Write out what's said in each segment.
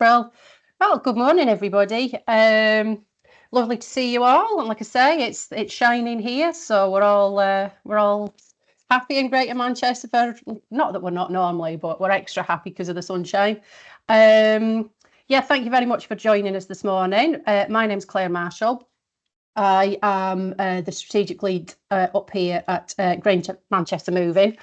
Well, good morning, everybody. Lovely to see you all. And like I say, it's shining here, so we're all happy in Greater Manchester. Not that we're not normally, but we're extra happy because of the sunshine. Yeah, thank you very much for joining us this morning. My name's Claire Marshall. I am the strategic lead up here at Greater Manchester Moving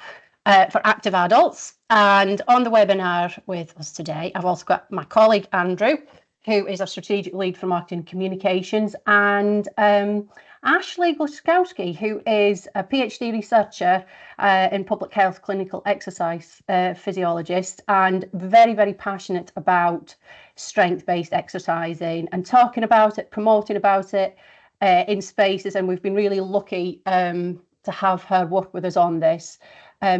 for active adults. And on the webinar with us today, I've also got my colleague Andrew, who is a strategic lead for marketing and communications, and Ashley Gluchowski, who is a PhD researcher in public health, clinical exercise physiologist, and very, very passionate about strength-based exercising and talking about it, promoting about it in spaces. And we've been really lucky to have her work with us on this.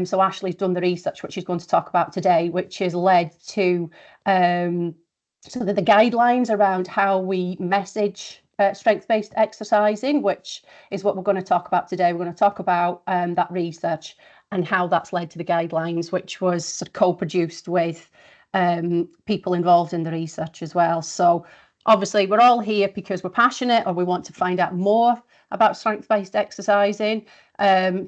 So Ashley's done the research, which she's going to talk about today, which has led to the guidelines around how we message strength-based exercising, which is what we're going to talk about today. We're going to talk about that research and how that's led to the guidelines, which was co-produced with people involved in the research as well. So obviously we're all here because we're passionate or we want to find out more about strength-based exercising,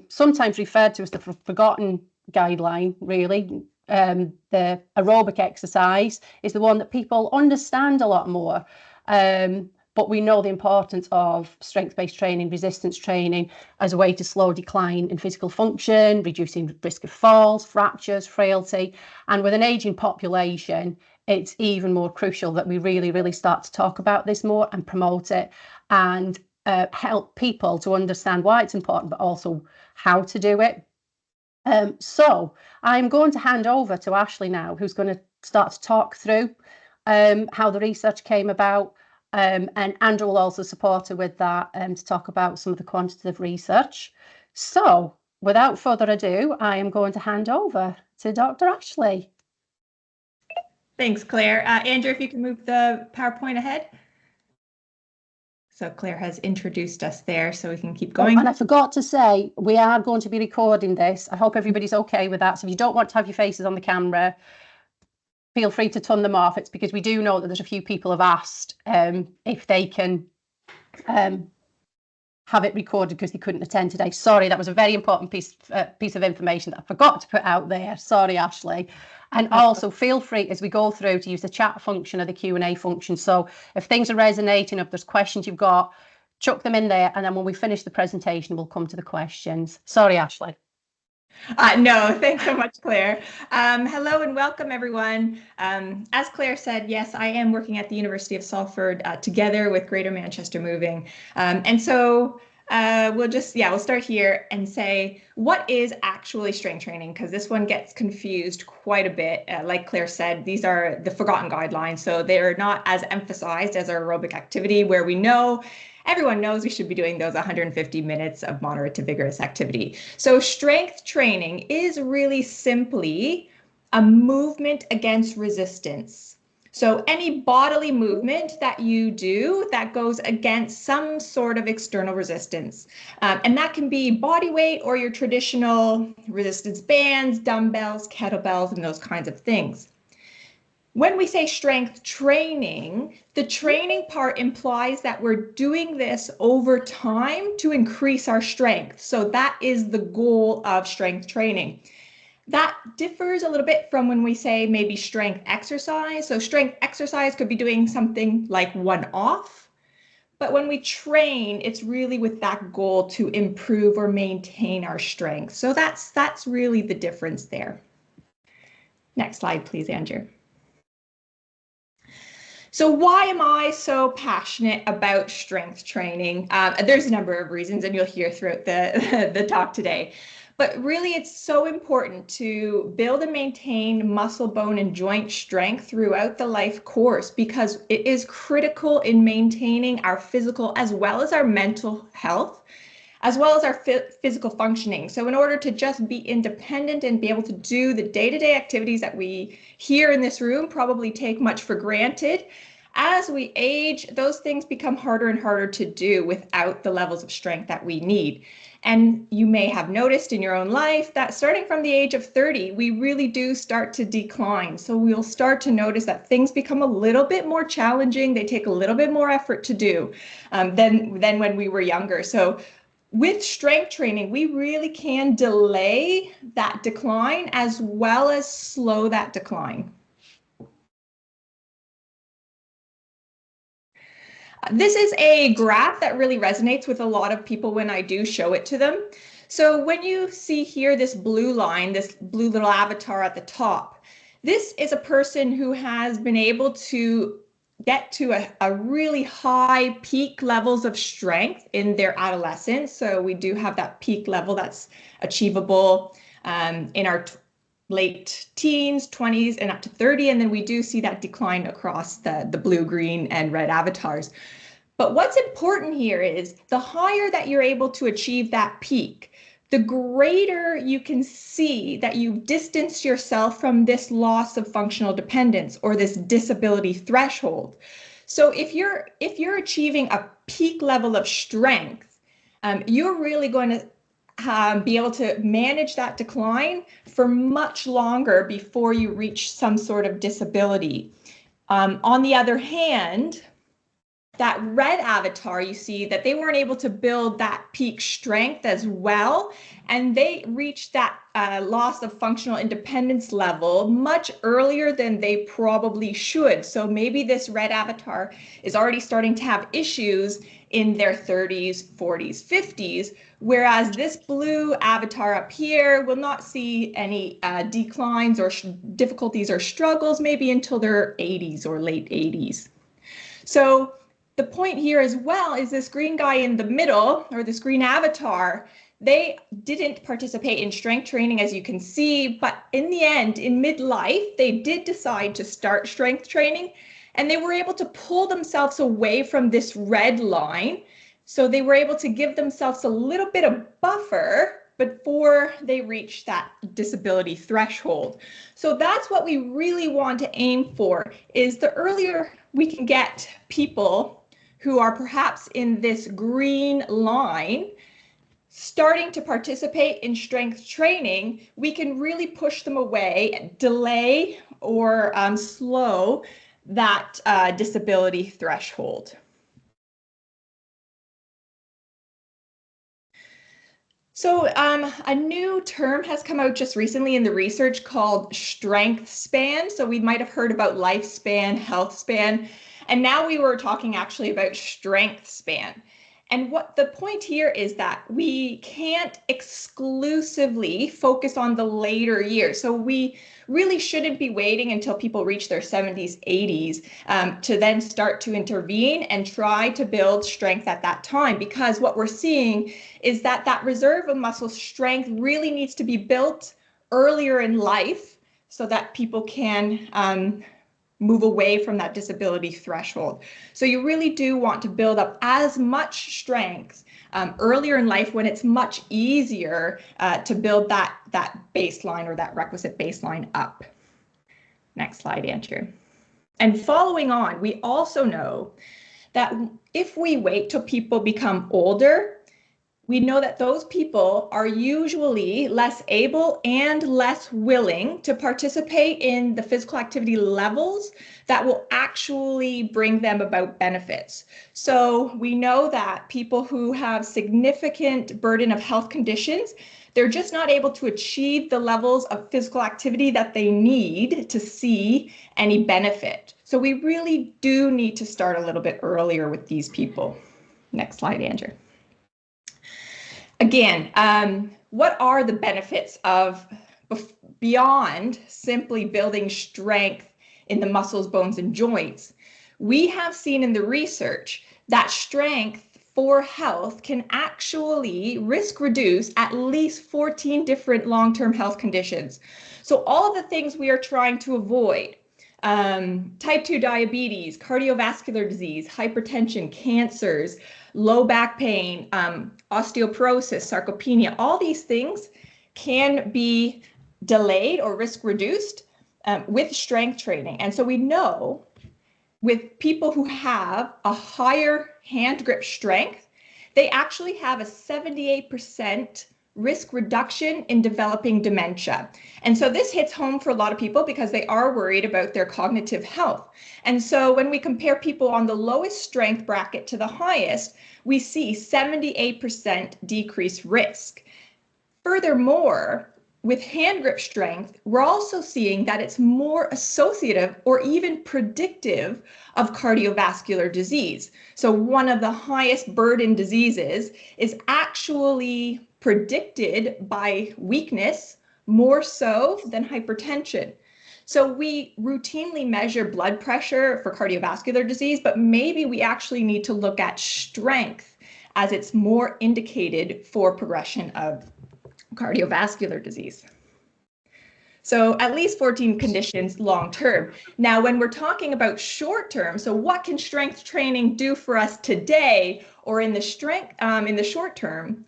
sometimes referred to as the forgotten guideline, really. The aerobic exercise is the one that people understand a lot more. But we know the importance of strength-based training, resistance training as a way to slow decline in physical function, reducing risk of falls, fractures, frailty. And with an aging population, it's even more crucial that we really, really start to talk about this more and promote it and help people to understand why it's important, but also how to do it. So I'm going to hand over to Ashley now, who's going to start to talk through how the research came about. And Andrew will also support her with that to talk about some of the quantitative research. So without further ado, I am going to hand over to Dr. Ashley. Thanks, Claire. Andrew, if you can move the PowerPoint ahead. So Claire has introduced us there, so we can keep going. Oh, and I forgot to say, we are going to be recording this. I hope everybody's okay with that. So if you don't want to have your faces on the camera, feel free to turn them off. It's because we do know that there's a few people have asked if they can have it recorded because they couldn't attend today. Sorry, that was a very important piece of information that I forgot to put out there. Sorry, Ashley. And also feel free as we go through to use the chat function or the Q&A function. So if things are resonating, if there's questions you've got, chuck them in there. And then when we finish the presentation, we'll come to the questions. Sorry, Ashley. No, thanks so much, Claire. Hello and welcome, everyone. As Claire said, yes, I am working at the University of Salford together with Greater Manchester Moving. And so we'll start here and say, what is actually strength training? Because this one gets confused quite a bit. Like Claire said, these are the forgotten guidelines. So they're not as emphasized as our aerobic activity, where everyone knows we should be doing those 150 minutes of moderate to vigorous activity. So strength training is really simply a movement against resistance. So any bodily movement that you do that goes against some sort of external resistance. And that can be body weight or your traditional resistance bands, dumbbells, kettlebells, and those kinds of things. When we say strength training, the training part implies that we're doing this over time to increase our strength. So that is the goal of strength training. That differs a little bit from when we say maybe strength exercise. So strength exercise could be doing something like one-off. But when we train, it's really with that goal to improve or maintain our strength. So that's really the difference there. Next slide, please, Andrew. So why am I so passionate about strength training? There's a number of reasons, and you'll hear throughout the talk today. But really, it's so important to build and maintain muscle, bone, and joint strength throughout the life course, because it is critical in maintaining our physical as well as our mental health, as well as our physical functioning. So in order to just be independent and be able to do the day-to-day activities that we here in this room probably take much for granted, as we age, those things become harder and harder to do without the levels of strength that we need. And you may have noticed in your own life that starting from the age of 30, we really do start to decline. So we'll start to notice that things become a little bit more challenging. They take a little bit more effort to do than when we were younger. So with strength training, we really can delay that decline as well as slow that decline. This is a graph that really resonates with a lot of people when I do show it to them. So when you see here this blue line, this blue little avatar at the top, this is a person who has been able to get to a really high peak levels of strength in their adolescence. So we do have that peak level that's achievable in our late teens, 20s, and up to 30. And then we do see that decline across the blue, green, and red avatars. But what's important here is the higher that you're able to achieve that peak, the greater you can see that you've distanced yourself from this loss of functional dependence or this disability threshold. So if you're achieving a peak level of strength, you're really going to be able to manage that decline for much longer before you reach some sort of disability. On the other hand, that red avatar, you see that they weren't able to build that peak strength as well, and they reached that loss of functional independence level much earlier than they probably should. So maybe this red avatar is already starting to have issues in their 30s, 40s, 50s, whereas this blue avatar up here will not see any declines or difficulties or struggles maybe until their 80s or late 80s. So the point here as well is this green guy in the middle, or this green avatar, they didn't participate in strength training, as you can see, but in the end, in midlife, they did decide to start strength training, and they were able to pull themselves away from this red line. So they were able to give themselves a little bit of buffer before they reach that disability threshold. So that's what we really want to aim for, is the earlier we can get people who are perhaps in this green line starting to participate in strength training, we can really push them away, delay or slow that disability threshold. So a new term has come out just recently in the research called strength span. So we might have heard about lifespan, health span, and now we were talking actually about strength span. And what the point here is that we can't exclusively focus on the later years. So we really shouldn't be waiting until people reach their 70s, 80s to then start to intervene and try to build strength at that time. Because what we're seeing is that that reserve of muscle strength really needs to be built earlier in life so that people can move away from that disability threshold. So you really do want to build up as much strength earlier in life when it's much easier to build that baseline or that requisite baseline up. Next slide, Andrew. And following on, we also know that if we wait till people become older, we know that those people are usually less able and less willing to participate in the physical activity levels that will actually bring them about benefits. So we know that people who have significant burden of health conditions, they're just not able to achieve the levels of physical activity that they need to see any benefit. So we really do need to start a little bit earlier with these people. Next slide, Andrew. Again, what are the benefits of beyond simply building strength in the muscles, bones, and joints? We have seen in the research that strength for health can actually risk reduce at least 14 different long-term health conditions. So all of the things we are trying to avoid, type 2 diabetes, cardiovascular disease, hypertension, cancers, low back pain, osteoporosis, sarcopenia, all these things can be delayed or risk reduced with strength training. And so we know with people who have a higher hand grip strength, they actually have a 78% risk reduction in developing dementia. And so this hits home for a lot of people because they are worried about their cognitive health. And so when we compare people on the lowest strength bracket to the highest, we see 78% decreased risk. Furthermore, with hand grip strength, we're also seeing that it's more associative or even predictive of cardiovascular disease. So one of the highest burden diseases is actually predicted by weakness more so than hypertension. So we routinely measure blood pressure for cardiovascular disease, but maybe we actually need to look at strength as it's more indicated for progression of cardiovascular disease. So at least 14 conditions long term. Now, when we're talking about short term, so what can strength training do for us today or in the short term?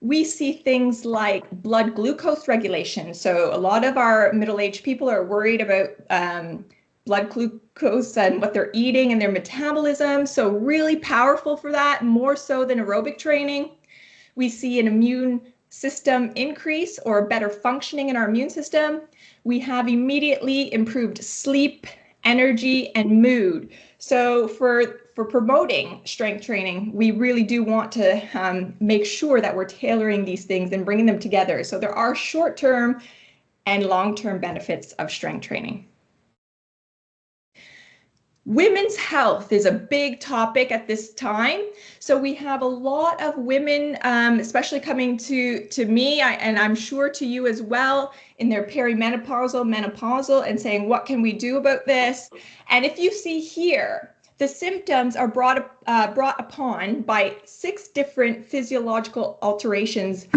We see things like blood glucose regulation. So a lot of our middle-aged people are worried about blood glucose and what they're eating and their metabolism. So really powerful for that, more so than aerobic training. We see an immune system increase or better functioning in our immune system. We have immediately improved sleep, energy, and mood. So for promoting strength training, we really do want to make sure that we're tailoring these things and bringing them together. So there are short-term and long-term benefits of strength training. Women's health is a big topic at this time. So we have a lot of women, especially coming to me, and I'm sure to you as well, in their perimenopausal, menopausal, and saying, what can we do about this? And if you see here, the symptoms are brought upon by 6 different physiological alterations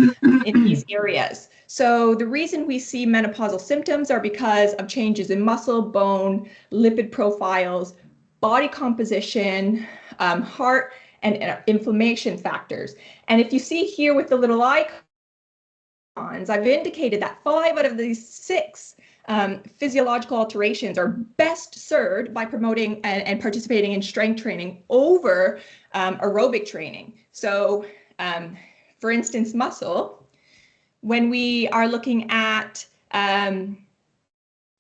in these areas. So the reason we see menopausal symptoms are because of changes in muscle, bone, lipid profiles, body composition, heart, and inflammation factors. And if you see here with the little icons, I've indicated that 5 out of these 6 physiological alterations are best served by promoting and participating in strength training over aerobic training. So for instance, muscle, when we are looking at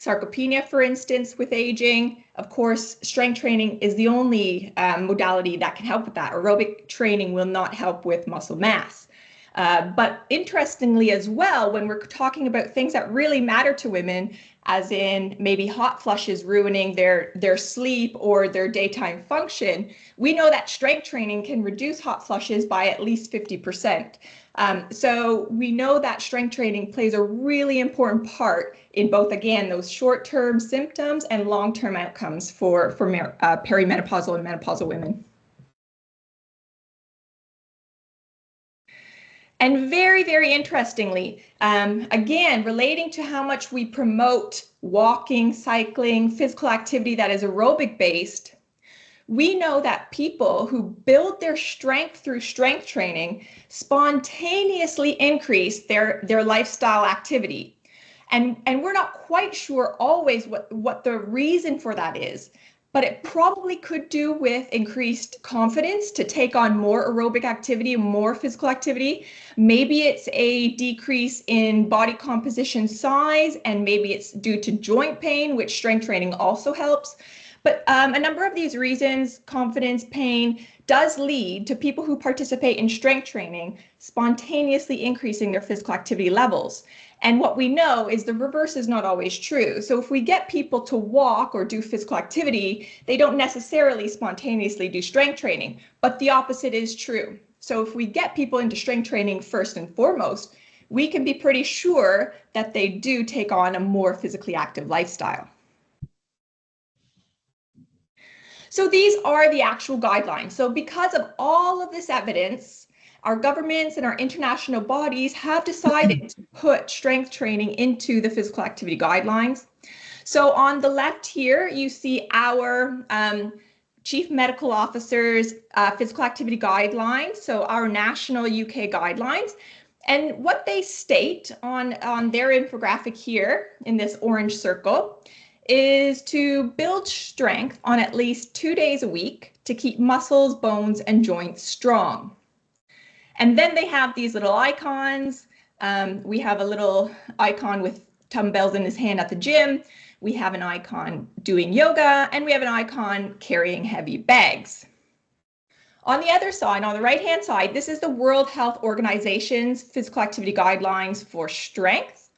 sarcopenia, for instance, with aging, of course, strength training is the only modality that can help with that. Aerobic training will not help with muscle mass. But interestingly as well, when we're talking about things that really matter to women, as in maybe hot flushes ruining their sleep or their daytime function, we know that strength training can reduce hot flushes by at least 50%. So we know that strength training plays a really important part in both, again, those short-term symptoms and long-term outcomes for perimenopausal and menopausal women. And very, very interestingly, again, relating to how much we promote walking, cycling, physical activity that is aerobic based, we know that people who build their strength through strength training spontaneously increase their lifestyle activity. And we're not quite sure always what the reason for that is, but it probably could do with increased confidence to take on more aerobic activity, more physical activity. Maybe it's a decrease in body composition size, and maybe it's due to joint pain, which strength training also helps. But a number of these reasons, confidence, pain, does lead to people who participate in strength training spontaneously increasing their physical activity levels. And what we know is the reverse is not always true. So if we get people to walk or do physical activity, they don't necessarily spontaneously do strength training, but the opposite is true. So if we get people into strength training first and foremost, we can be pretty sure that they do take on a more physically active lifestyle. So these are the actual guidelines. So because of all of this evidence, our governments and our international bodies have decided to put strength training into the physical activity guidelines. So on the left here, you see our Chief Medical Officer's physical activity guidelines, so our national UK guidelines. And what they state on their infographic here in this orange circle is to build strength on at least 2 days a week to keep muscles, bones, and joints strong. And then they have these little icons. We have a little icon with dumbbells in his hand at the gym. We have an icon doing yoga, and we have an icon carrying heavy bags. On the other side, on the right-hand side, this is the World Health Organization's physical activity guidelines for strength.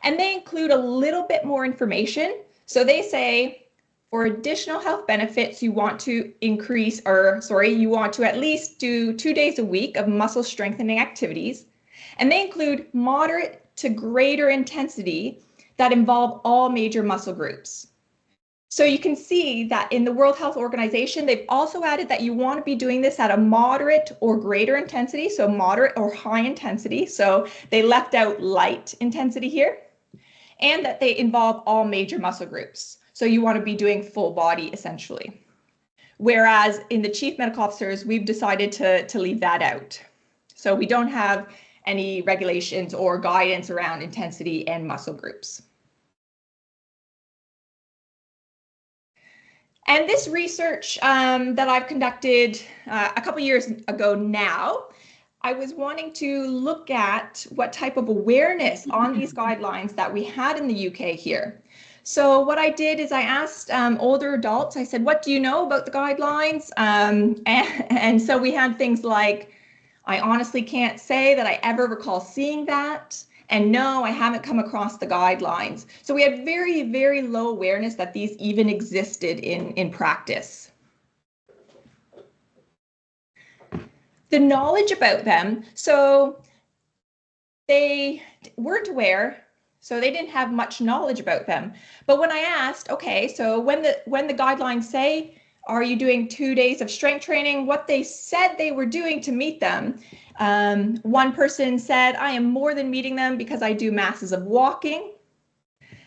And they include a little bit more information. So they say for additional health benefits, you want to you want to at least do 2 days a week of muscle strengthening activities. And they include moderate to greater intensity that involve all major muscle groups. So you can see that in the World Health Organization, they've also added that you want to be doing this at a moderate or greater intensity, so moderate or high intensity. So they left out light intensity here, and that they involve all major muscle groups. So you want to be doing full body essentially. Whereas in the chief medical officers, we've decided to leave that out. So we don't have any regulations or guidance around intensity and muscle groups. And this research that I've conducted a couple years ago now, I was wanting to look at what type of awareness on these guidelines that we had in the UK here. So what I did is I asked older adults, I said, what do you know about the guidelines? And so we had things like, I honestly can't say that I ever recall seeing that. And no, I haven't come across the guidelines. So we had very, very low awareness that these even existed in practice. The knowledge about them, so they weren't aware, so they didn't have much knowledge about them. But when I asked, okay, so when the guidelines say, are you doing 2 days of strength training? What they said they were doing to meet them. One person said, I am more than meeting them because I do masses of walking.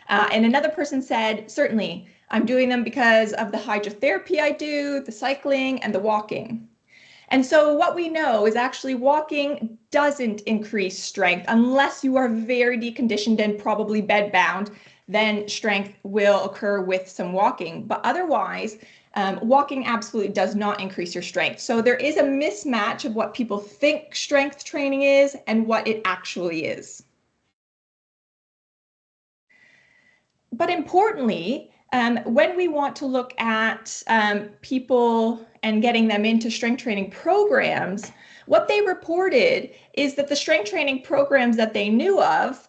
And another person said, certainly, I'm doing them because of the hydrotherapy I do, the cycling, and the walking. And so what we know is actually walking doesn't increase strength unless you are very deconditioned and probably bedbound, then strength will occur with some walking. But otherwise, walking absolutely does not increase your strength. So there is a mismatch of what people think strength training is and what it actually is. But importantly, when we want to look at people and getting them into strength training programs, what they reported is that the strength training programs that they knew of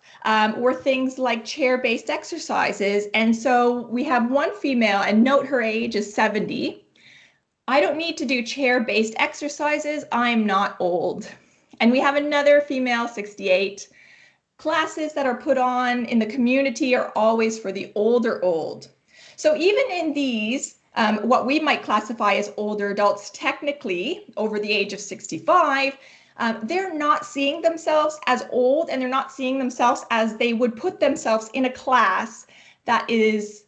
were things like chair-based exercises. And so we have one female, and note her age is 70. I don't need to do chair-based exercises. I'm not old. And we have another female, 68. Classes that are put on in the community are always for the older old. So even in these, what we might classify as older adults, technically over the age of 65, they're not seeing themselves as old, and they're not seeing themselves as they would put themselves in a class that is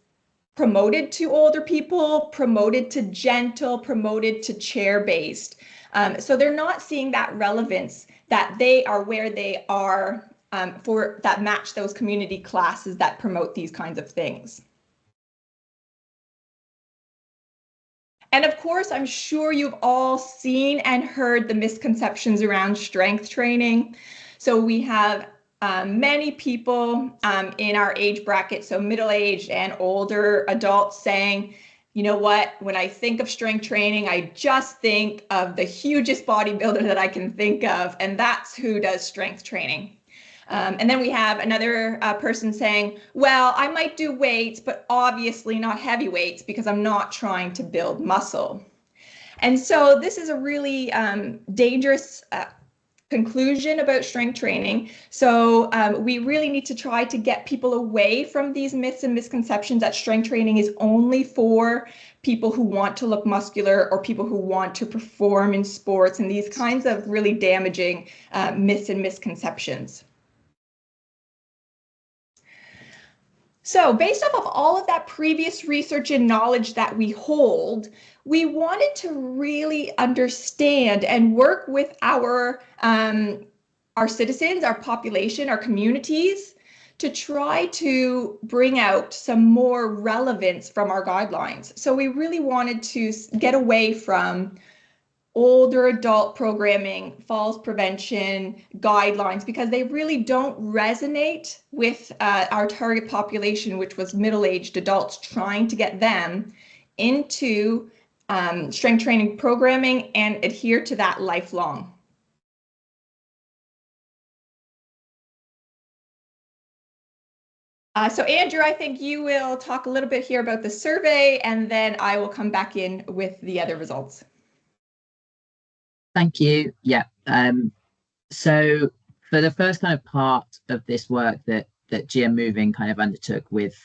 promoted to older people, promoted to gentle, promoted to chair-based. So they're not seeing that relevance that they are where they are for that match those community classes that promote these kinds of things. And of course, I'm sure you've all seen and heard the misconceptions around strength training. So we have many people in our age bracket, so middle-aged and older adults, saying, you know what, when I think of strength training, I just think of the hugest bodybuilder that I can think of, and that's who does strength training. And then we have another person saying, well, I might do weights, but obviously not heavy weights because I'm not trying to build muscle. And so this is a really dangerous conclusion about strength training. So we really need to try to get people away from these myths and misconceptions that strength training is only for people who want to look muscular or people who want to perform in sports, and these kinds of really damaging myths and misconceptions. So based off of all of that previous research and knowledge that we hold, we wanted to really understand and work with our citizens, our population, our communities, to try to bring out some more relevance from our guidelines. So we really wanted to get away from older adult programming, falls prevention guidelines, because they really don't resonate with our target population, which was middle-aged adults, trying to get them into strength training programming and adhere to that lifelong. So Andrew, I think you will talk a little bit here about the survey, and then I will come back in with the other results. Thank you. Yeah. So for the first kind of part of this work that GM Moving kind of undertook with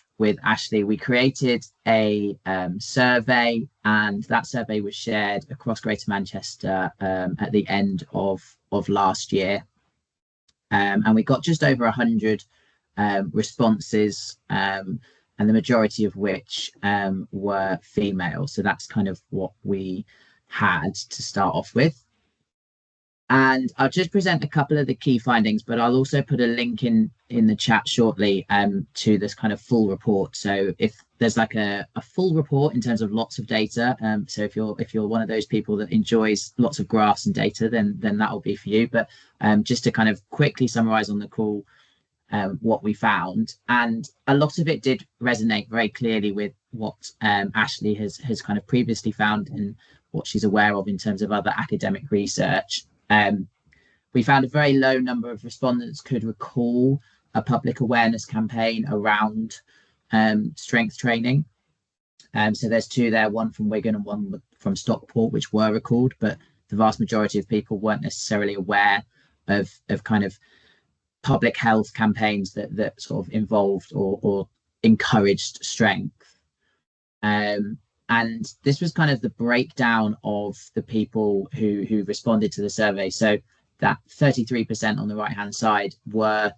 Ashley, we created a survey, and that survey was shared across Greater Manchester at the end of last year, and we got just over 100 responses, and the majority of which were female. So that's kind of what we had to start off with. And I'll just present a couple of the key findings, but I'll also put a link in the chat shortly to this kind of full report. So if there's like a full report in terms of lots of data, so if you're one of those people that enjoys lots of graphs and data, then that will be for you. But just to kind of quickly summarize on the call what we found, and a lot of it did resonate very clearly with what Ashley has kind of previously found and what she's aware of in terms of other academic research. We found a very low number of respondents could recall a public awareness campaign around strength training. So there's two there, one from Wigan and one from Stockport, which were recalled, but the vast majority of people weren't necessarily aware of kind of public health campaigns that sort of involved or encouraged strength. And this was kind of the breakdown of the people who responded to the survey. So that 33% on the right-hand side were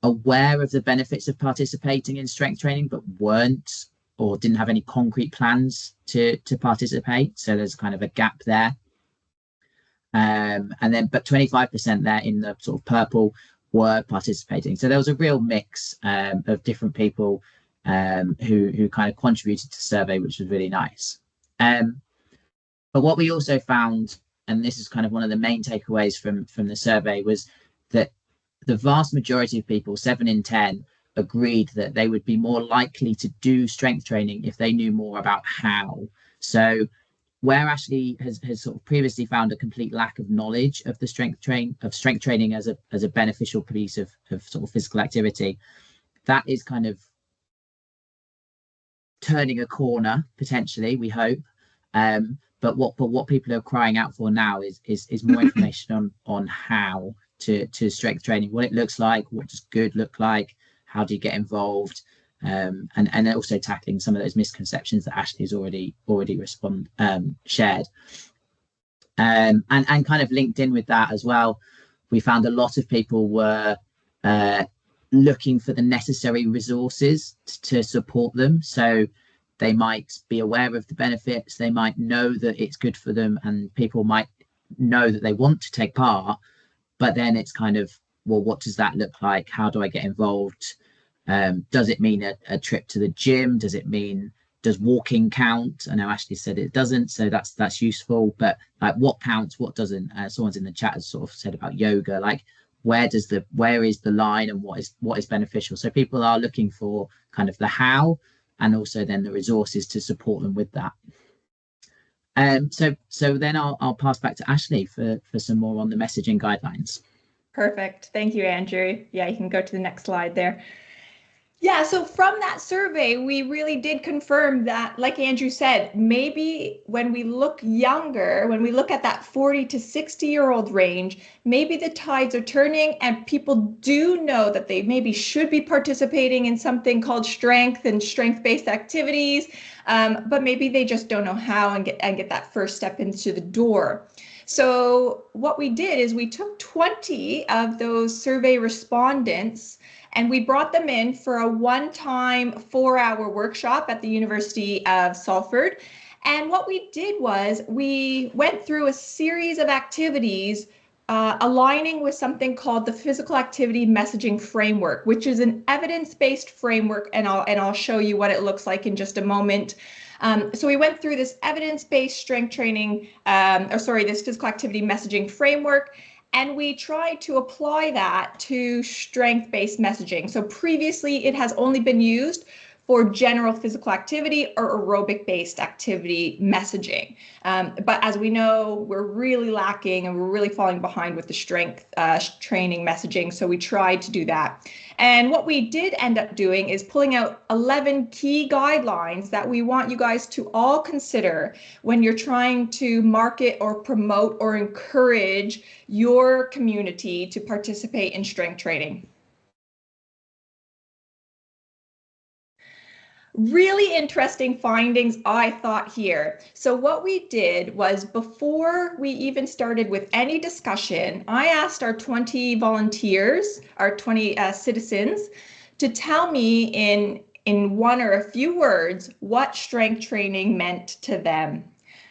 aware of the benefits of participating in strength training, but weren't or didn't have any concrete plans to participate. So there's kind of a gap there. And then, but 25% there in the sort of purple were participating. So there was a real mix of different people who kind of contributed to the survey, which was really nice. But what we also found, and this is kind of one of the main takeaways from the survey, was that the vast majority of people, 7 in 10, agreed that they would be more likely to do strength training if they knew more about how. So where Ashley has sort of previously found a complete lack of knowledge of the strength training as a beneficial piece of sort of physical activity, that is kind of turning a corner potentially, we hope. But what people are crying out for now is more information on how to strength training, what it looks like, what does good look like, how do you get involved, and also tackling some of those misconceptions that Ashley's already shared. And kind of linked in with that as well, we found a lot of people were looking for the necessary resources to support them. So they might be aware of the benefits, they might know that it's good for them, and people might know that they want to take part, but then it's kind of, well, what does that look like? How do I get involved? Does it mean a trip to the gym? Does walking count? I know Ashley said it doesn't, so that's useful, but like what counts, what doesn't? Someone's in the chat has sort of said about yoga, like where is the line and what is beneficial? So people are looking for kind of the how, and also then the resources to support them with that. So then I'll pass back to Ashley for some more on the messaging guidelines. Perfect. Thank you, Andrew. Yeah, you can go to the next slide there. Yeah, so from that survey, we really did confirm that, like Andrew said, maybe when we look younger, when we look at that 40 to 60-year-old range, maybe the tides are turning and people do know that they maybe should be participating in something called strength and strength-based activities, but maybe they just don't know how and get that first step into the door. So what we did is we took 20 of those survey respondents and we brought them in for a one-time 4-hour workshop at the University of Salford. And what we did was we went through a series of activities aligning with something called the physical activity messaging framework, which is an evidence-based framework, and I'll show you what it looks like in just a moment. So we went through this evidence-based strength training, this physical activity messaging framework, and we tried to apply that to strength-based messaging. So previously it has only been used for general physical activity or aerobic-based activity messaging. But as we know, we're really lacking and we're really falling behind with the strength training messaging. So we tried to do that. And what we did end up doing is pulling out 11 key guidelines that we want you guys to all consider when you're trying to market or promote or encourage your community to participate in strength training. Really interesting findings, I thought, here. So what we did was, before we even started with any discussion, I asked our 20 volunteers, our 20 citizens, to tell me in one or a few words what strength training meant to them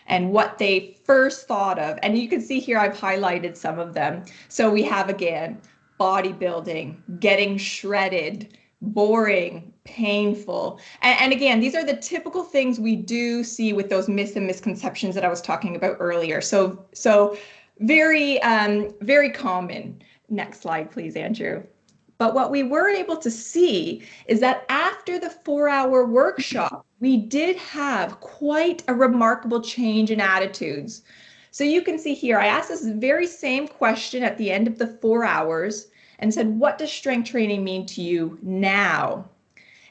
and what they first thought of. And you can see here I've highlighted some of them. So we have, again, bodybuilding, getting shredded, boring, painful. And again, these are the typical things we do see with those myths and misconceptions that I was talking about earlier. So very, very common. Next slide, please, Andrew. But what we were able to see is that after the 4-hour workshop, we did have quite a remarkable change in attitudes. So you can see here, I asked this very same question at the end of the 4 hours and said, what does strength training mean to you now?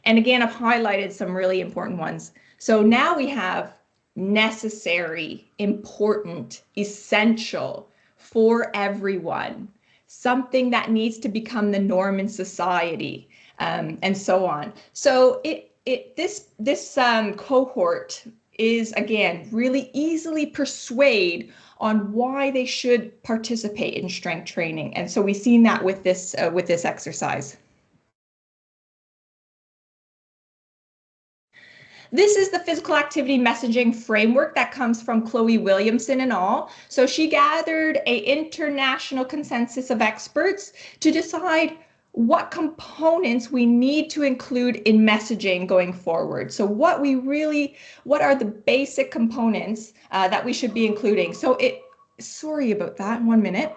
And again, I've highlighted some really important ones. So now we have necessary, important, essential, for everyone, something that needs to become the norm in society, and so on. So this cohort is, again, really easily persuade on why they should participate in strength training. And so we've seen that with this exercise. This is the physical activity messaging framework that comes from Chloe Williamson and all. So she gathered an international consensus of experts to decide what components we need to include in messaging going forward. So what are the basic components that we should be including? So sorry about that, 1 minute.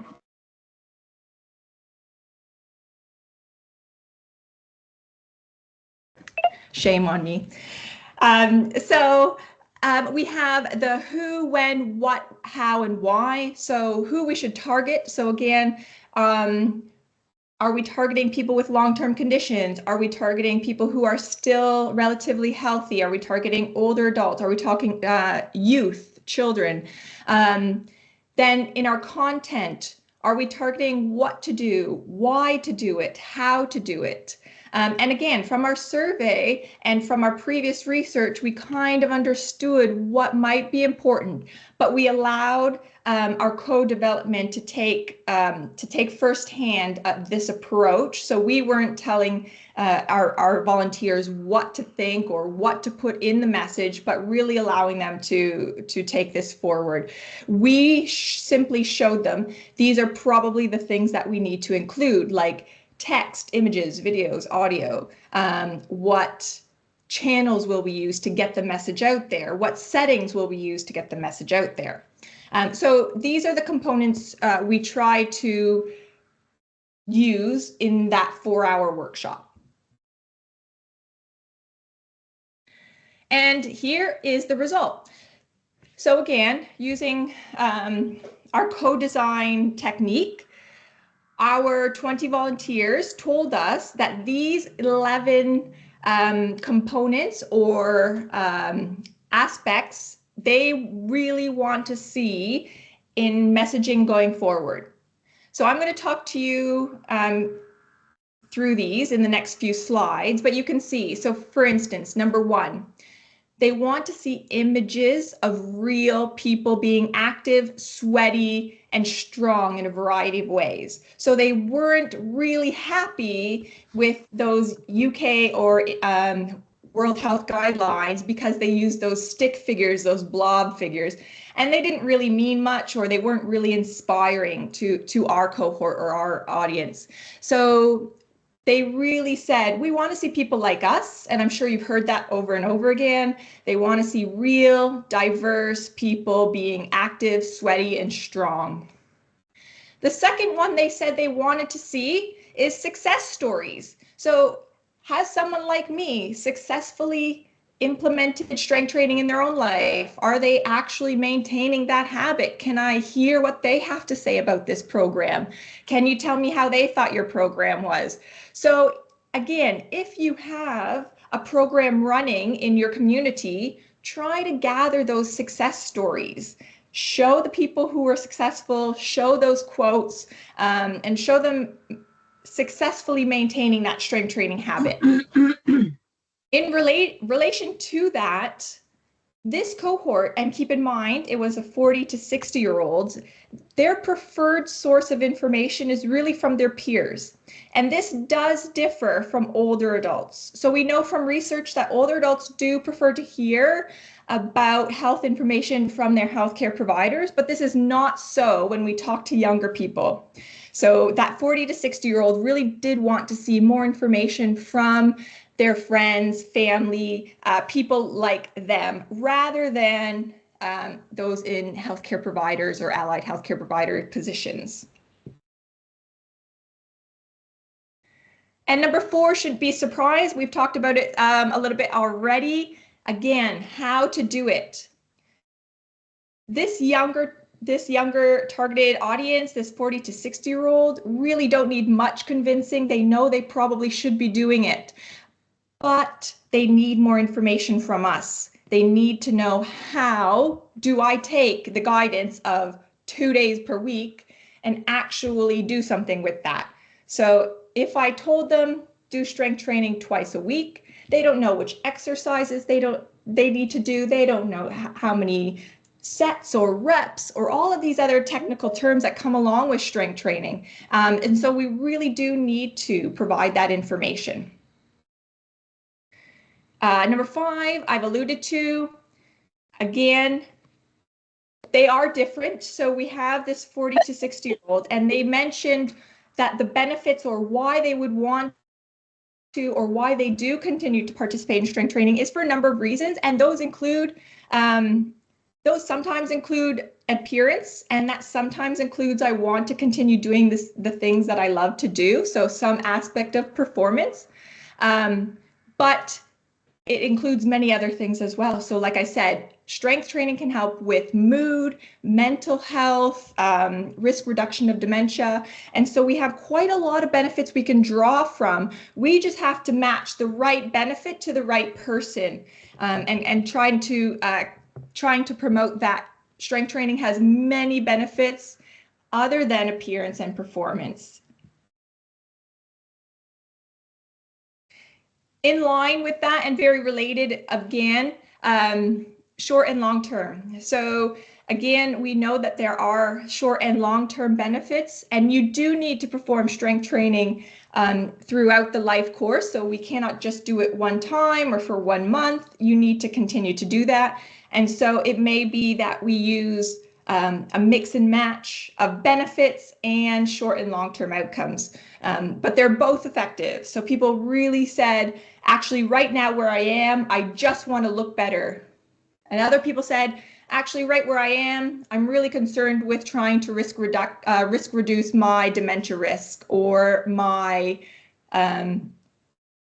Shame on me. We have the who, when, what, how, and why. So who we should target. So again, are we targeting people with long-term conditions? Are we targeting people who are still relatively healthy? Are we targeting older adults? Are we talking youth, children? Then in our content, are we targeting what to do, why to do it, how to do it? And again, from our survey and from our previous research, we kind of understood what might be important, but we allowed our co-development to take firsthand this approach. So we weren't telling our volunteers what to think or what to put in the message, but really allowing them to take this forward. We simply showed them these are probably the things that we need to include, like text, images, videos, audio. What channels will we use to get the message out there? What settings will we use to get the message out there? So these are the components we try to use in that 4-hour workshop. And here is the result. So again, using our co-design technique, our 20 volunteers told us that these 11 components or aspects they really want to see in messaging going forward. So I'm going to talk to you through these in the next few slides, but you can see. So for instance, number 1, they want to see images of real people being active, sweaty, and strong in a variety of ways. So they weren't really happy with those UK or World Health Guidelines because they used those stick figures, those blob figures, and they didn't really mean much, or they weren't really inspiring to our cohort or our audience. So they really said, we want to see people like us, and I'm sure you've heard that over and over again. They want to see real, diverse people being active, sweaty, and strong. The second one they said they wanted to see is success stories. So has someone like me successfully implemented strength training in their own life? Are they actually maintaining that habit? Can I hear what they have to say about this program? Can you tell me how they thought your program was? So again, if you have a program running in your community, try to gather those success stories. Show the people who were successful, show those quotes, and show them successfully maintaining that strength training habit. In relation to that, this cohort, and keep in mind, it was a 40 to 60-year-olds, their preferred source of information is really from their peers. And this does differ from older adults. So we know from research that older adults do prefer to hear about health information from their healthcare providers, but this is not so when we talk to younger people. So that 40 to 60-year-old really did want to see more information from their friends, family, people like them, rather than those in healthcare providers or allied healthcare provider positions. And number 4 should be surprise. We've talked about it a little bit already. Again, how to do it. This younger targeted audience, this 40 to 60-year-old, really don't need much convincing. They know they probably should be doing it, but they need more information from us. They need to know, how do I take the guidance of 2 days per week and actually do something with that? So if I told them do strength training twice a week, they don't know which exercises they need to do. They don't know how many sets or reps or all of these other technical terms that come along with strength training. And so we really do need to provide that information. Number 5, I've alluded to. Again, they are different. So we have this 40 to 60-year-old, and they mentioned that the benefits, or why they would want to, or why they do continue to participate in strength training, is for a number of reasons. And those include, those sometimes include appearance, and that sometimes includes, I want to continue doing the things that I love to do. So some aspect of performance, but it includes many other things as well. So like I said, strength training can help with mood, mental health, risk reduction of dementia. And so we have quite a lot of benefits we can draw from. We just have to match the right benefit to the right person, and trying to promote that. Strength training has many benefits other than appearance and performance. In line with that, and very related again, short and long term. So again, we know that there are short and long term benefits, and you do need to perform strength training throughout the life course. So we cannot just do it one time or for 1 month. You need to continue to do that. And so it may be that we use a mix and match of benefits and short and long-term outcomes, but they're both effective. So people really said, actually right now where I am, I just want to look better. And other people said, actually right where I am, I'm really concerned with trying to risk reduce my dementia risk, or my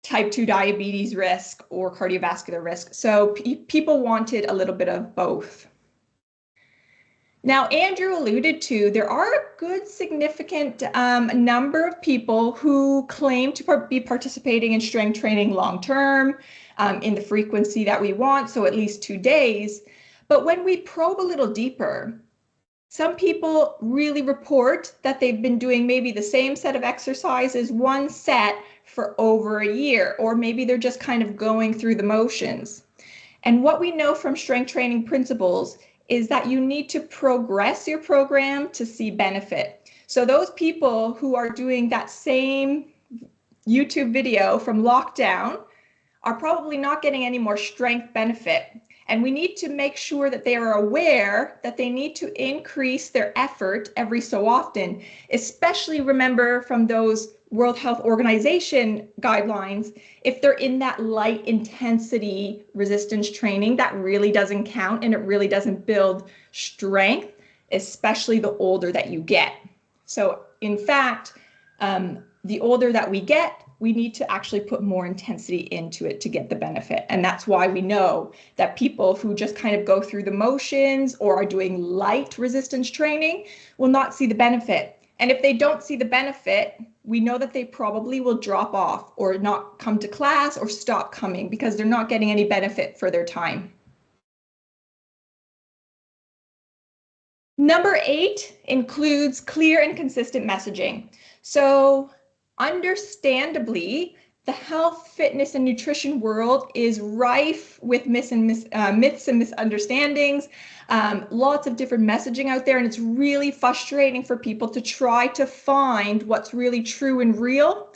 type 2 diabetes risk, or cardiovascular risk. So people wanted a little bit of both. Now, Andrew alluded to, there are a good significant number of people who claim to be participating in strength training long-term, in the frequency that we want, so at least 2 days. But when we probe a little deeper, some people really report that they've been doing maybe the same set of exercises, one set, for over a year, or maybe they're just kind of going through the motions. And what we know from strength training principles is that you need to progress your program to see benefit. So those people who are doing that same YouTube video from lockdown are probably not getting any more strength benefit. And we need to make sure that they are aware that they need to increase their effort every so often, especially remember from those World Health Organization guidelines, if they're in that light intensity resistance training, that really doesn't count and it really doesn't build strength, especially the older that you get. So in fact, the older that we get, we need to actually put more intensity into it to get the benefit. And that's why we know that people who just kind of go through the motions or are doing light resistance training will not see the benefit. And if they don't see the benefit, we know that they probably will drop off or not come to class or stop coming because they're not getting any benefit for their time. Number 8 includes clear and consistent messaging. So understandably, the health, fitness, and nutrition world is rife with myths and misunderstandings, lots of different messaging out there, and it's really frustrating for people to try to find what's really true and real.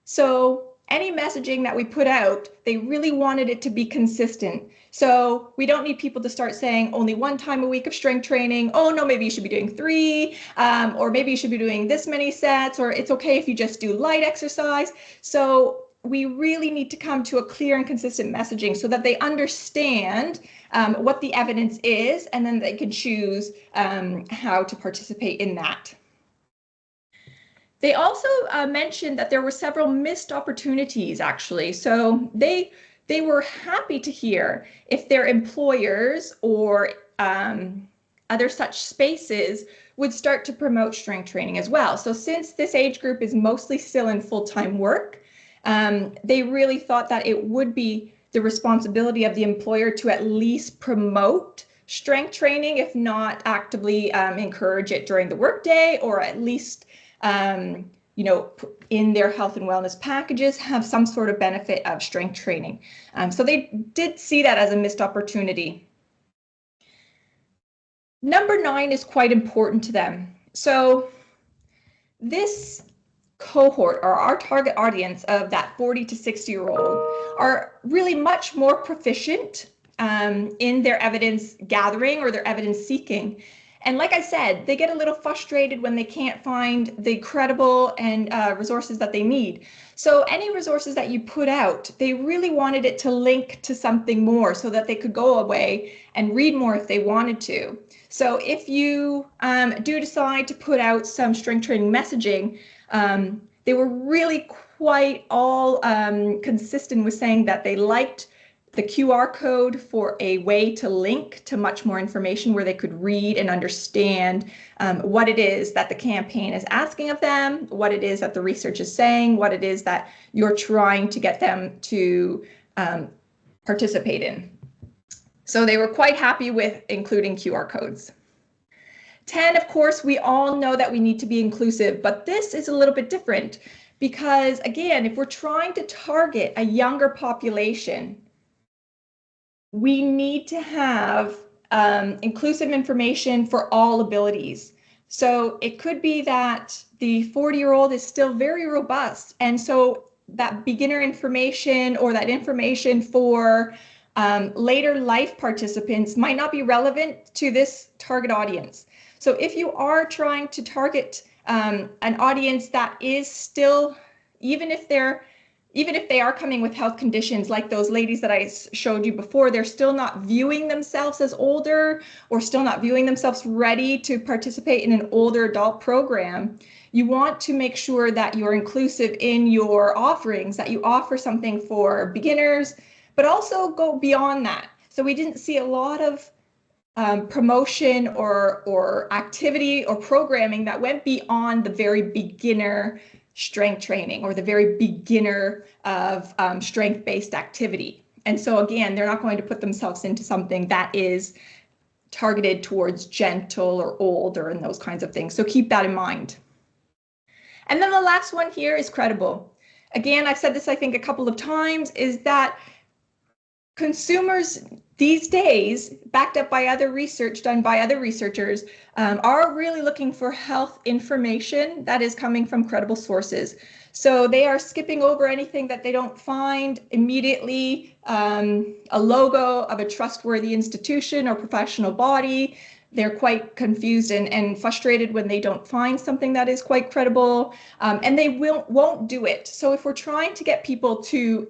So any messaging that we put out, they really wanted it to be consistent. So we don't need people to start saying only 1 time a week of strength training. Oh no, maybe you should be doing 3, or maybe you should be doing this many sets, or it's okay if you just do light exercise. So we really need to come to a clear and consistent messaging so that they understand what the evidence is, and then they can choose how to participate in that. They also mentioned that there were several missed opportunities, actually. So they were happy to hear if their employers or other such spaces would start to promote strength training as well. So since this age group is mostly still in full-time work, they really thought that it would be the responsibility of the employer to at least promote strength training, if not actively encourage it during the workday, or at least in their health and wellness packages, have some sort of benefit of strength training. So they did see that as a missed opportunity. Number 9 is quite important to them. So this cohort, or our target audience of that 40 to 60-year-old, are really much more proficient in their evidence gathering or their evidence seeking. And like I said, they get a little frustrated when they can't find the credible and resources that they need. So any resources that you put out, they really wanted it to link to something more so that they could go away and read more if they wanted to. So if you do decide to put out some strength training messaging, they were really quite all consistent with saying that they liked the QR code for a way to link to much more information where they could read and understand what it is that the campaign is asking of them, what it is that the research is saying, what it is that you're trying to get them to participate in. So they were quite happy with including QR codes. 10, of course, we all know that we need to be inclusive, but this is a little bit different because, again, if we're trying to target a younger population, we need to have inclusive information for all abilities. So it could be that the 40-year-old is still very robust, and so that beginner information or that information for later life participants might not be relevant to this target audience. So if you are trying to target an audience that is still, even if they are coming with health conditions like those ladies that I showed you before, they're still not viewing themselves as older or still not viewing themselves ready to participate in an older adult program. You want to make sure that you're inclusive in your offerings, that you offer something for beginners, but also go beyond that. So we didn't see a lot of promotion or activity or programming that went beyond the very beginner strength training or the very beginner of strength-based activity. And so again, they're not going to put themselves into something that is targeted towards gentle or older and those kinds of things. So keep that in mind. And then the last one here is credible. Again, I've said this, I think, a couple of times, is that consumers these days, backed up by other research done by other researchers, are really looking for health information that is coming from credible sources. So they are skipping over anything that they don't find immediately, a logo of a trustworthy institution or professional body. They're quite confused and frustrated when they don't find something that is quite credible, and they won't do it. So if we're trying to get people to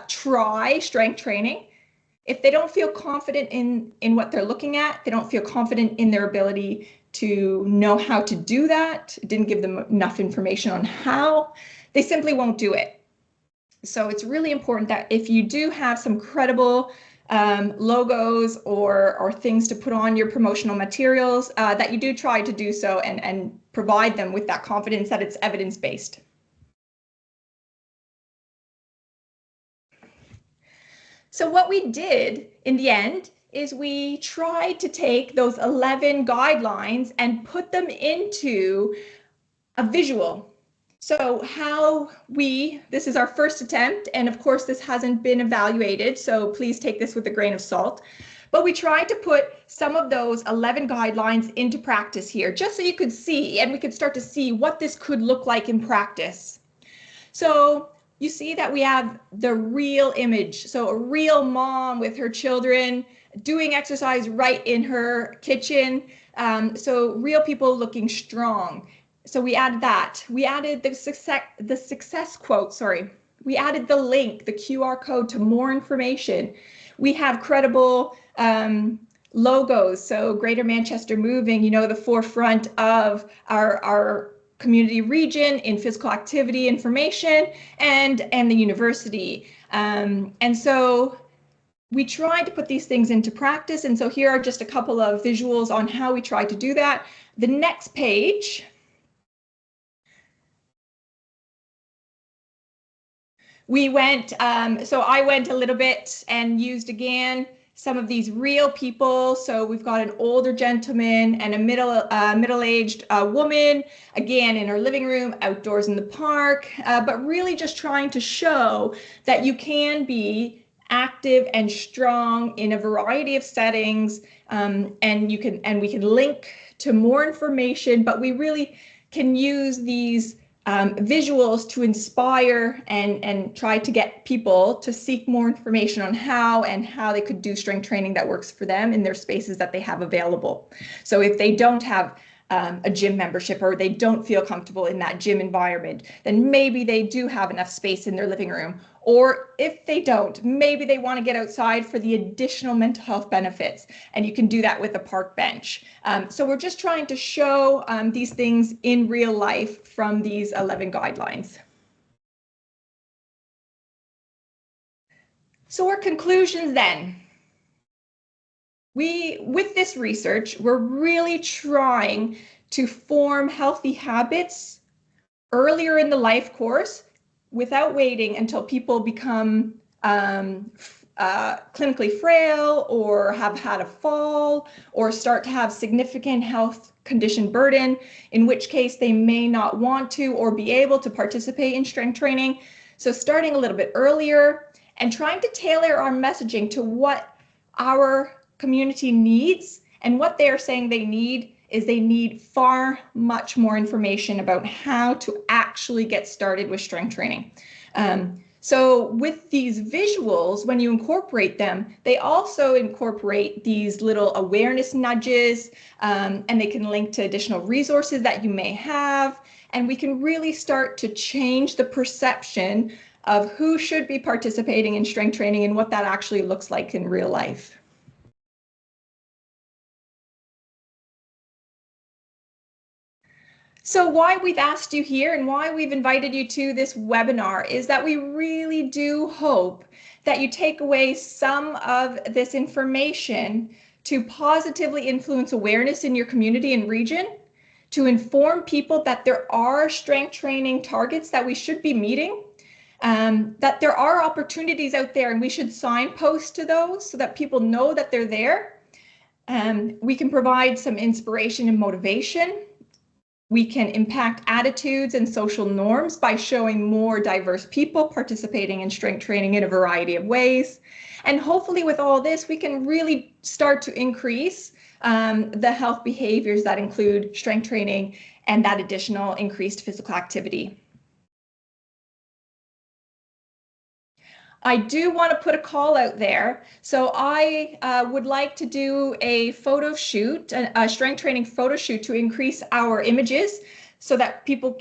try strength training, if they don't feel confident in what they're looking at, they don't feel confident in their ability to know how to do that, it didn't give them enough information on how, they simply won't do it. So it's really important that if you do have some credible logos or things to put on your promotional materials, that you do try to do so and provide them with that confidence that it's evidence-based. So what we did in the end is we tried to take those 11 guidelines and put them into a visual. So this is our first attempt, and of course this hasn't been evaluated, so please take this with a grain of salt. But we tried to put some of those 11 guidelines into practice here, just so you could see, and we could start to see what this could look like in practice. So you see that we have the real image. So a real mom with her children doing exercise right in her kitchen. So real people looking strong. So we added that. We added the success quote, sorry. We added the link, the QR code to more information. We have credible logos. So Greater Manchester Moving, you know, the forefront of our community region in physical activity information and the university. And so we tried to put these things into practice. And so here are just a couple of visuals on how we tried to do that. The next page. We went, so I went a little bit and used again some of these real people. So we've got an older gentleman and a middle-aged woman, again in her living room, outdoors in the park, but really just trying to show that you can be active and strong in a variety of settings, and we can link to more information, but we really can use these visuals to inspire and try to get people to seek more information on how they could do strength training that works for them in their spaces that they have available. So if they don't have a gym membership or they don't feel comfortable in that gym environment, then maybe they do have enough space in their living room. Or if they don't, maybe they want to get outside for the additional mental health benefits, and you can do that with a park bench. So we're just trying to show these things in real life from these 11 guidelines. So our conclusions then. With this research, we're really trying to form healthy habits earlier in the life course without waiting until people become clinically frail or have had a fall or start to have significant health condition burden, in which case they may not want to or be able to participate in strength training. So starting a little bit earlier and trying to tailor our messaging to what our community needs, and what they are saying they need is they need much more information about how to actually get started with strength training. So with these visuals, when you incorporate them, they also incorporate these little awareness nudges, and they can link to additional resources that you may have, and we can really start to change the perception of who should be participating in strength training and what that actually looks like in real life. So why we've asked you here and why we've invited you to this webinar is that we really do hope that you take away some of this information to positively influence awareness in your community and region, to inform people that there are strength training targets that we should be meeting, that there are opportunities out there and we should signpost to those so that people know that they're there. We can provide some inspiration and motivation. We can impact attitudes and social norms by showing more diverse people participating in strength training in a variety of ways. And hopefully with all this, we can really start to increase the health behaviors that include strength training and that additional increased physical activity. I do want to put a call out there. So I would like to do a photo shoot, a strength training photo shoot to increase our images so that people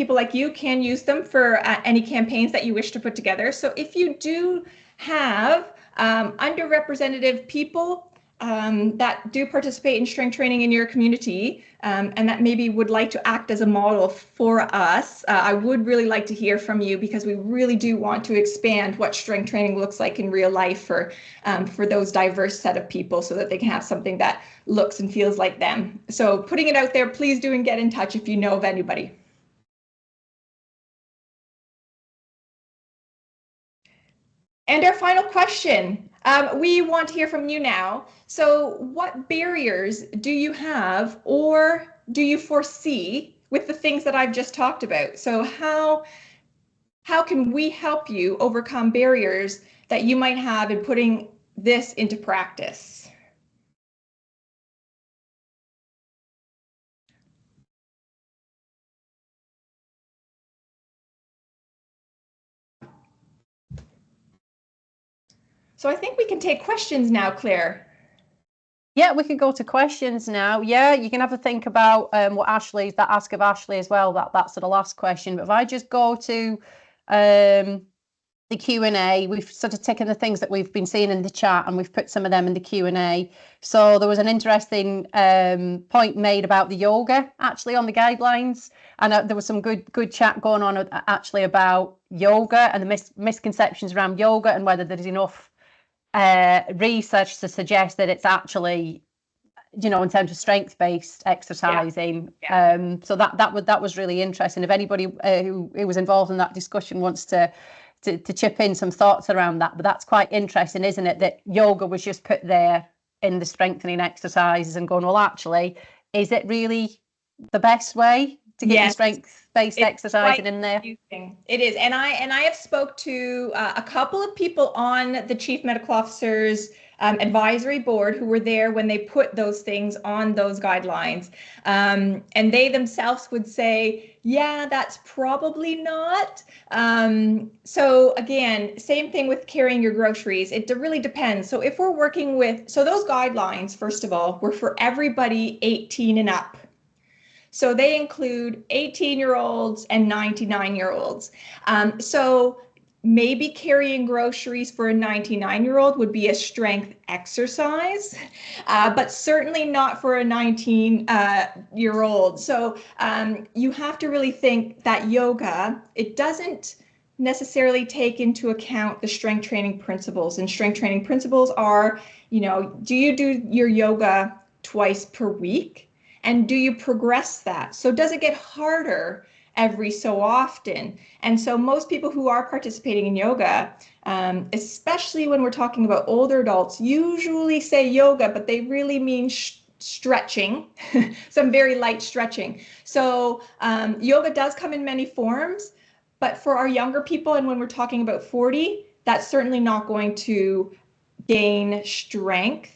like you can use them for any campaigns that you wish to put together. So if you do have underrepresented people that do participate in strength training in your community and that maybe would like to act as a model for us, I would really like to hear from you, because we really do want to expand what strength training looks like in real life for those diverse set of people, so that they can have something that looks and feels like them. So putting it out there, please do and get in touch if you know of anybody. And our final question, we want to hear from you now. So what barriers do you have or do you foresee with the things that I've just talked about? So how can we help you overcome barriers that you might have in putting this into practice? So I think we can take questions now, Claire. Yeah, we can go to questions now. Yeah, you can have a think about what Ashley's, that ask of Ashley as well, that's the last question. But if I just go to the Q&A, we've sort of taken the things that we've been seeing in the chat and we've put some of them in the Q&A. So there was an interesting point made about the yoga actually on the guidelines, and there was some good chat going on actually about yoga and the misconceptions around yoga and whether there's enough research to suggest that it's actually, you know, in terms of strength-based exercising. Yeah. So that was really interesting. If anybody who was involved in that discussion wants to chip in some thoughts around that, but that's quite interesting, isn't it? That yoga was just put there in the strengthening exercises and going, well, actually, is it really the best way to get your strength-based exercising in there? It is, and I have spoke to a couple of people on the Chief Medical Officer's advisory board who were there when they put those things on those guidelines, and they themselves would say, yeah, that's probably not. So again, same thing with carrying your groceries. It really depends. So if we're working with, so those guidelines, first of all, were for everybody 18 and up. So they include 18-year-olds and 99-year-olds. So maybe carrying groceries for a 99-year-old would be a strength exercise, but certainly not for a 19-year-old. So you have to really think that yoga, it doesn't necessarily take into account the strength training principles. And strength training principles are, you know, do you do your yoga twice per week? And do you progress that? So does it get harder every so often? And so most people who are participating in yoga, especially when we're talking about older adults, usually say yoga, but they really mean stretching, some very light stretching. So yoga does come in many forms, but for our younger people, and when we're talking about 40, that's certainly not going to gain strength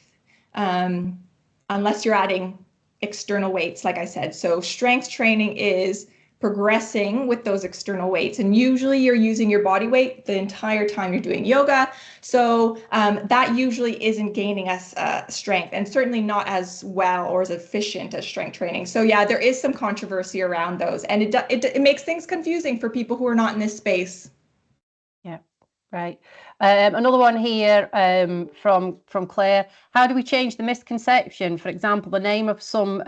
unless you're adding external weights, like I said. So strength training is progressing with those external weights, and usually you're using your body weight the entire time you're doing yoga. So that usually isn't gaining us strength, and certainly not as well or as efficient as strength training. So yeah, there is some controversy around those, and it makes things confusing for people who are not in this space. Yeah. Right. Another one here from Claire. How do we change the misconception? For example, the name of some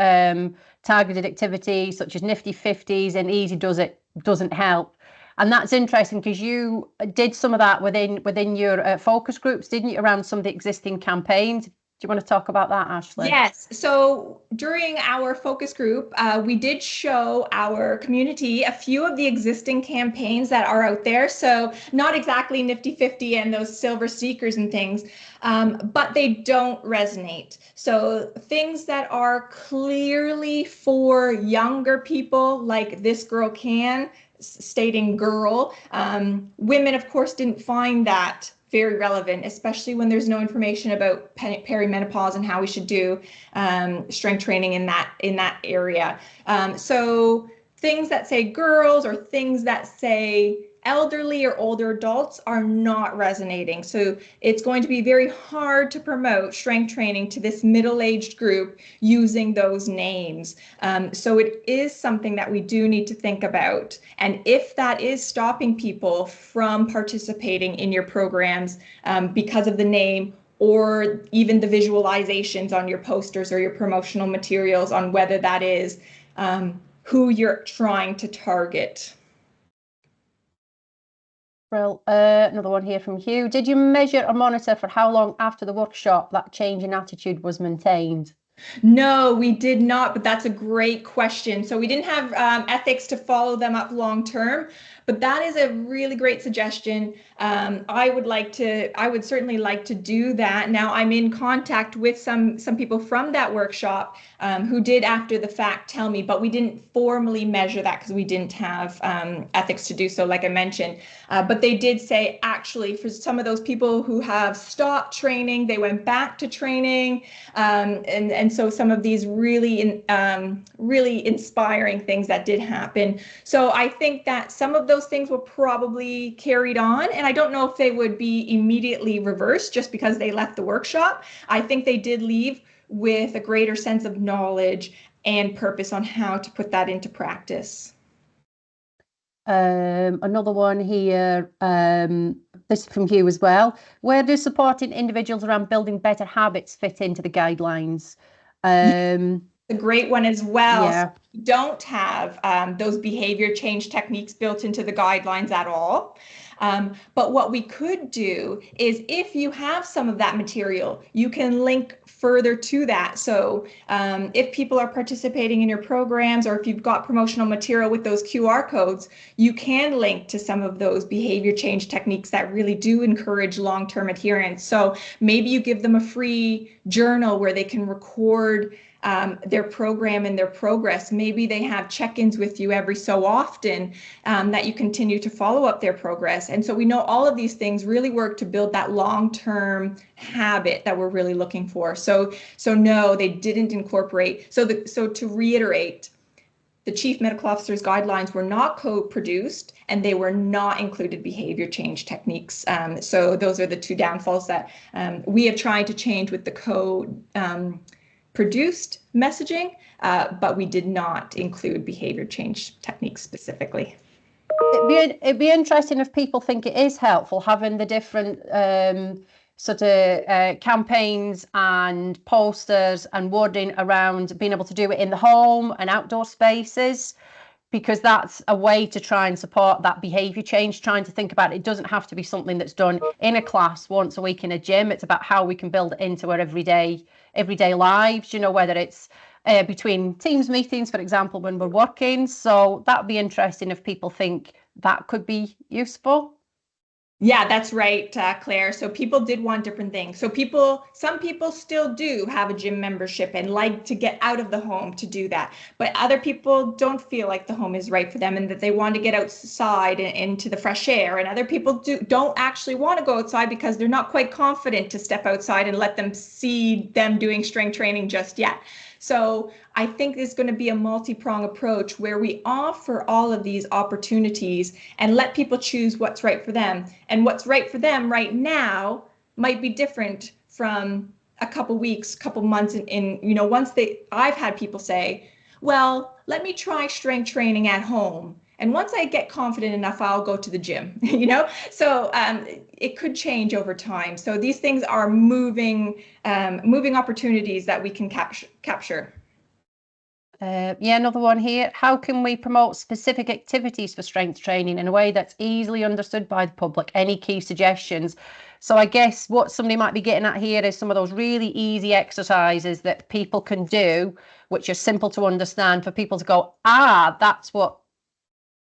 targeted activity such as Nifty 50s and Easy Does It doesn't help. And that's interesting because you did some of that within your focus groups, didn't you, around some of the existing campaigns? Do you want to talk about that, Ashley? Yes. So during our focus group, we did show our community a few of the existing campaigns that are out there. So not exactly Nifty 50 and those silver seekers and things, but they don't resonate. So things that are clearly for younger people, like This Girl Can, stating girl. Women, of course, didn't find that very relevant, especially when there's no information about perimenopause and how we should do strength training in that area. So things that say girls or things that say elderly or older adults are not resonating. So it's going to be very hard to promote strength training to this middle-aged group using those names. So it is something that we do need to think about. And if that is stopping people from participating in your programs because of the name, or even the visualizations on your posters or your promotional materials on whether that is who you're trying to target. Well, another one here from Hugh. Did you measure or monitor for how long after the workshop that change in attitude was maintained? No, we did not, but that's a great question. So we didn't have ethics to follow them up long term, but that is a really great suggestion. I would certainly like to do that. Now I'm in contact with some people from that workshop who did after the fact tell me, but we didn't formally measure that because we didn't have ethics to do so, like I mentioned. But they did say, actually, for some of those people who have stopped training, they went back to training, and so some of these really inspiring things that did happen. So I think that some of those things were probably carried on, and I don't know if they would be immediately reversed just because they left the workshop. I think they did leave with a greater sense of knowledge and purpose on how to put that into practice. Another one here, this is from Hugh as well. Where does supporting individuals around building better habits fit into the guidelines? A great one as well. Yeah. So we don't have those behavior change techniques built into the guidelines at all. But what we could do is, if you have some of that material, you can link further to that. So if people are participating in your programs, or if you've got promotional material with those QR codes, you can link to some of those behavior change techniques that really do encourage long-term adherence. So maybe you give them a free journal where they can record their program and their progress. Maybe they have check-ins with you every so often that you continue to follow up their progress. And so we know all of these things really work to build that long-term habit that we're really looking for. So no, they didn't incorporate. So to reiterate, the Chief Medical Officer's guidelines were not co-produced, and they were not included behavior change techniques. So those are the two downfalls that we have tried to change with the produced messaging, but we did not include behavior change techniques specifically. It'd be interesting if people think it is helpful having the different campaigns and posters and wording around being able to do it in the home and outdoor spaces, because that's a way to try and support that behavior change, trying to think about it. It doesn't have to be something that's done in a class once a week in a gym. It's about how we can build it into our everyday lives, whether it's between Teams meetings, for example, when we're working. So that'd be interesting if people think that could be useful. Yeah, that's right, Claire. So people did want different things. So some people still do have a gym membership and like to get out of the home to do that. But other people don't feel like the home is right for them and that they want to get outside and into the fresh air. And other people don't actually want to go outside because they're not quite confident to step outside and let them see them doing strength training just yet. So I think there's going to be a multi-pronged approach where we offer all of these opportunities and let people choose what's right for them. And what's right for them right now might be different from a couple weeks, couple months I've had people say, well, let me try strength training at home. And once I get confident enough, I'll go to the gym, So it could change over time. So these things are moving opportunities that we can capture. Another one here. How can we promote specific activities for strength training in a way that's easily understood by the public? Any key suggestions? So I guess what somebody might be getting at here is some of those really easy exercises that people can do, which are simple to understand, for people to go, that's what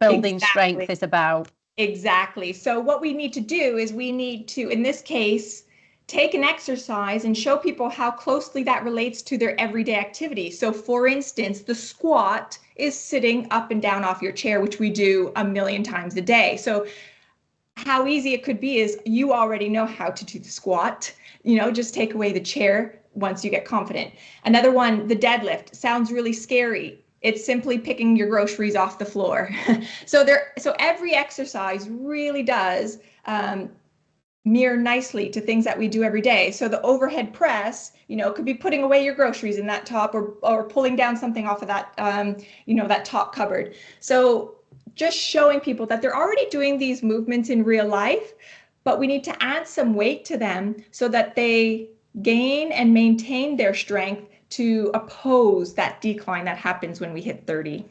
building strength is about. Exactly. So what we need to do is we need to, in this case, take an exercise and show people how closely that relates to their everyday activity. So for instance, the squat is sitting up and down off your chair, which we do a million times a day. So how easy it could be is you already know how to do the squat, just take away the chair once you get confident. Another one, the deadlift, sounds really scary. It's simply picking your groceries off the floor. So every exercise really does mirror nicely to things that we do every day. So the overhead press, could be putting away your groceries in that top, or pulling down something off of that, that top cupboard. So just showing people that they're already doing these movements in real life, but we need to add some weight to them so that they gain and maintain their strength to oppose that decline that happens when we hit 30.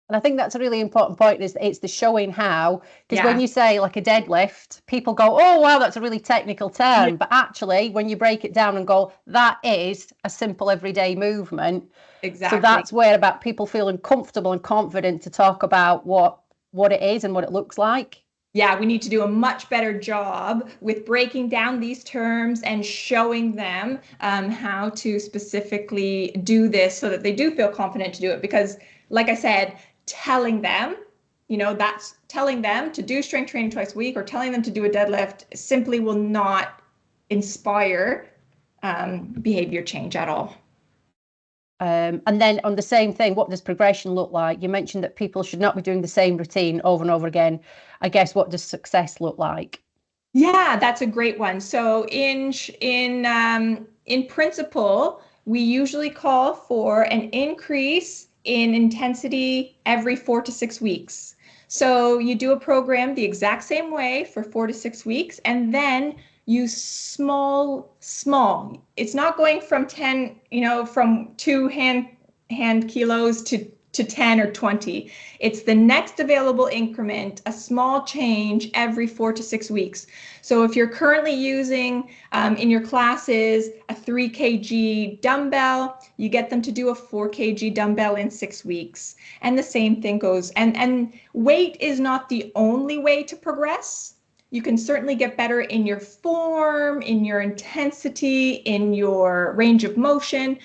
And I think that's a really important point, is it's the showing how, because when you say like a deadlift, people go, oh, wow, that's a really technical term. Yeah. But actually, when you break it down and go, that is a simple everyday movement. Exactly. So that's where about people feeling comfortable and confident to talk about what it is and what it looks like. Yeah, we need to do a much better job with breaking down these terms and showing them how to specifically do this so that they do feel confident to do it. Because, like I said, telling them, that's telling them to do strength training twice a week, or telling them to do a deadlift, simply will not inspire behavior change at all. And then on the same thing, what does progression look like? You mentioned that people should not be doing the same routine over and over again. I guess, what does success look like? Yeah, that's a great one. So in principle, we usually call for an increase in intensity every 4 to 6 weeks. So you do a program the exact same way for 4 to 6 weeks, and then you small. It's not going from 10, from 2 hand kilos to 10 or 20. It's the next available increment, a small change every 4 to 6 weeks. So if you're currently using in your classes a 3 kg dumbbell, you get them to do a 4 kg dumbbell in 6 weeks. And the same thing goes. And weight is not the only way to progress. You can certainly get better in your form, in your intensity, in your range of motion,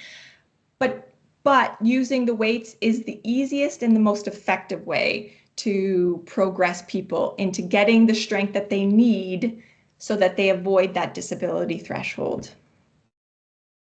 but using the weights is the easiest and the most effective way to progress people into getting the strength that they need so that they avoid that disability threshold.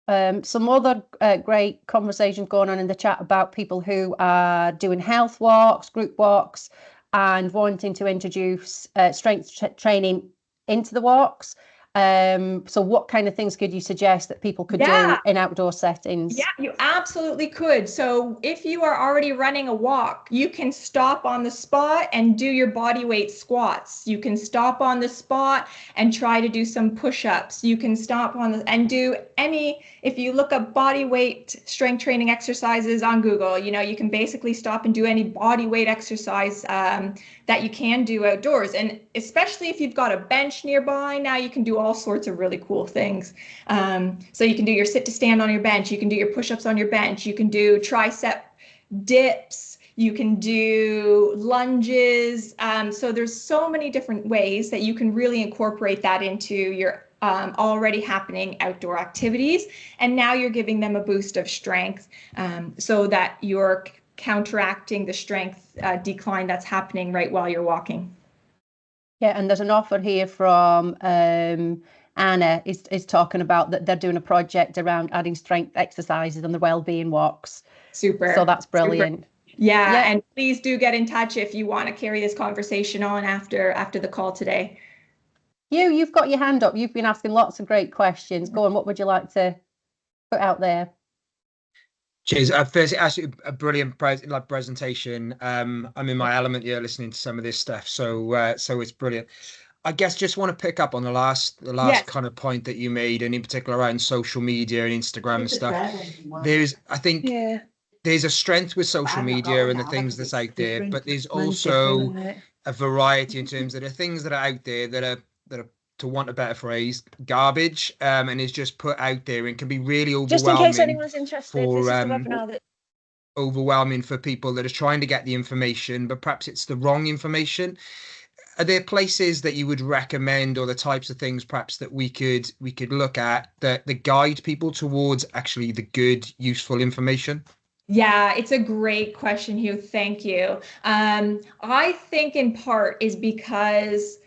Some other great conversations going on in the chat about people who are doing health walks, group walks, and wanting to introduce strength training into the walks. So what kind of things could you suggest that people could do in outdoor settings? Yeah, you absolutely could. So if you are already running a walk, you can stop on the spot and do your body weight squats. You can stop on the spot and try to do some push-ups. You can stop and do if you look up body weight strength training exercises on Google, you can basically stop and do any body weight exercise that you can do outdoors. And especially if you've got a bench nearby, now you can do all sorts of really cool things. So you can do your sit to stand on your bench. You can do your push-ups on your bench. You can do tricep dips. You can do lunges. So there's so many different ways that you can really incorporate that into your already happening outdoor activities. And now you're giving them a boost of strength so that you're counteracting the strength decline that's happening right while you're walking. Yeah, and there's an offer here from Anna is talking about that they're doing a project around adding strength exercises on the wellbeing walks. Super. So that's brilliant. Super. Yeah, and please do get in touch if you want to carry this conversation on after the call today. You've got your hand up. You've been asking lots of great questions. Go on, what would you like to put out there? Cheers. First, actually, a brilliant presentation. I'm in my element here listening to some of this stuff, so it's brilliant. I guess just want to pick up on the last kind of point that you made, and in particular around social media and Instagram and stuff. There's a strength with social media and the things that's out there, but there's also a variety in terms of the things that are out there that are, to want a better phrase, garbage, and is just put out there and can be really overwhelming. Just in case anyone's interested, this is the webinar that... overwhelming for people that are trying to get the information, but perhaps it's the wrong information. Are there places that you would recommend, or the types of things perhaps that we could look at that guide people towards actually the good, useful information? Yeah, it's a great question, Hugh. Thank you. I think in part is because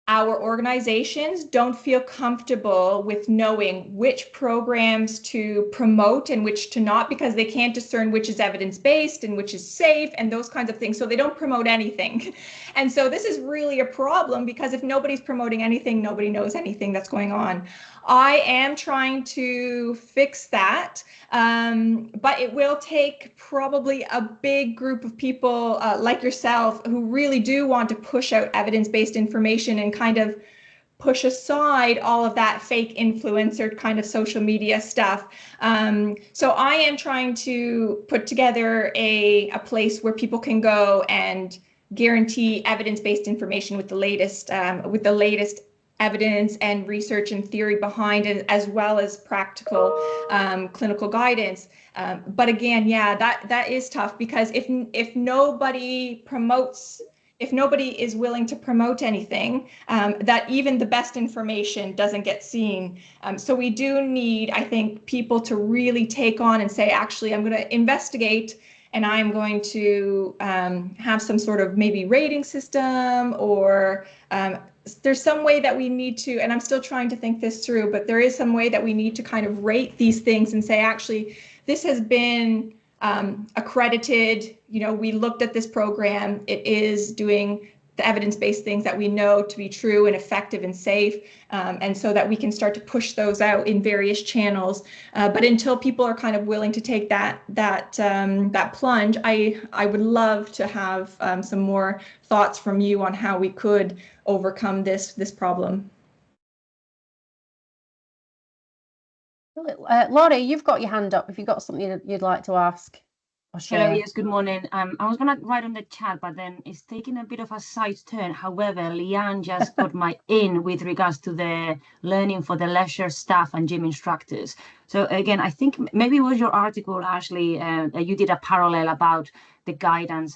our organizations don't feel comfortable with knowing which programs to promote and which to not, because they can't discern which is evidence-based and which is safe and those kinds of things. So they don't promote anything. And so this is really a problem, because if nobody's promoting anything, nobody knows anything that's going on. I am trying to fix that, but it will take probably a big group of people like yourself who really do want to push out evidence-based information and kind of push aside all of that fake influencer kind of social media stuff. So I am trying to put together a place where people can go and guarantee evidence-based information with the latest evidence and research and theory behind it, as well as practical clinical guidance. But again, yeah, that is tough, because if nobody is willing to promote anything, that even the best information doesn't get seen. So we do need, I think, people to really take on and say, actually, I'm going to investigate, and I'm going to have some sort of maybe rating system, or there's some way that we need to, and I'm still trying to think this through, but there is some way that we need to kind of rate these things and say, actually, this has been accredited. We looked at this program. It is doing the evidence-based things that we know to be true and effective and safe, and so that we can start to push those out in various channels. But until people are kind of willing to take that plunge, I would love to have some more thoughts from you on how we could overcome this problem. Laurie, you've got your hand up if you've got something you'd like to ask or share. Hello, yes, good morning. I was going to write on the chat, but then it's taking a bit of a side turn. However, Leanne just got my in with regards to the learning for the leisure staff and gym instructors. So again, I think maybe it was your article, Ashley, that you did a parallel about the guidance,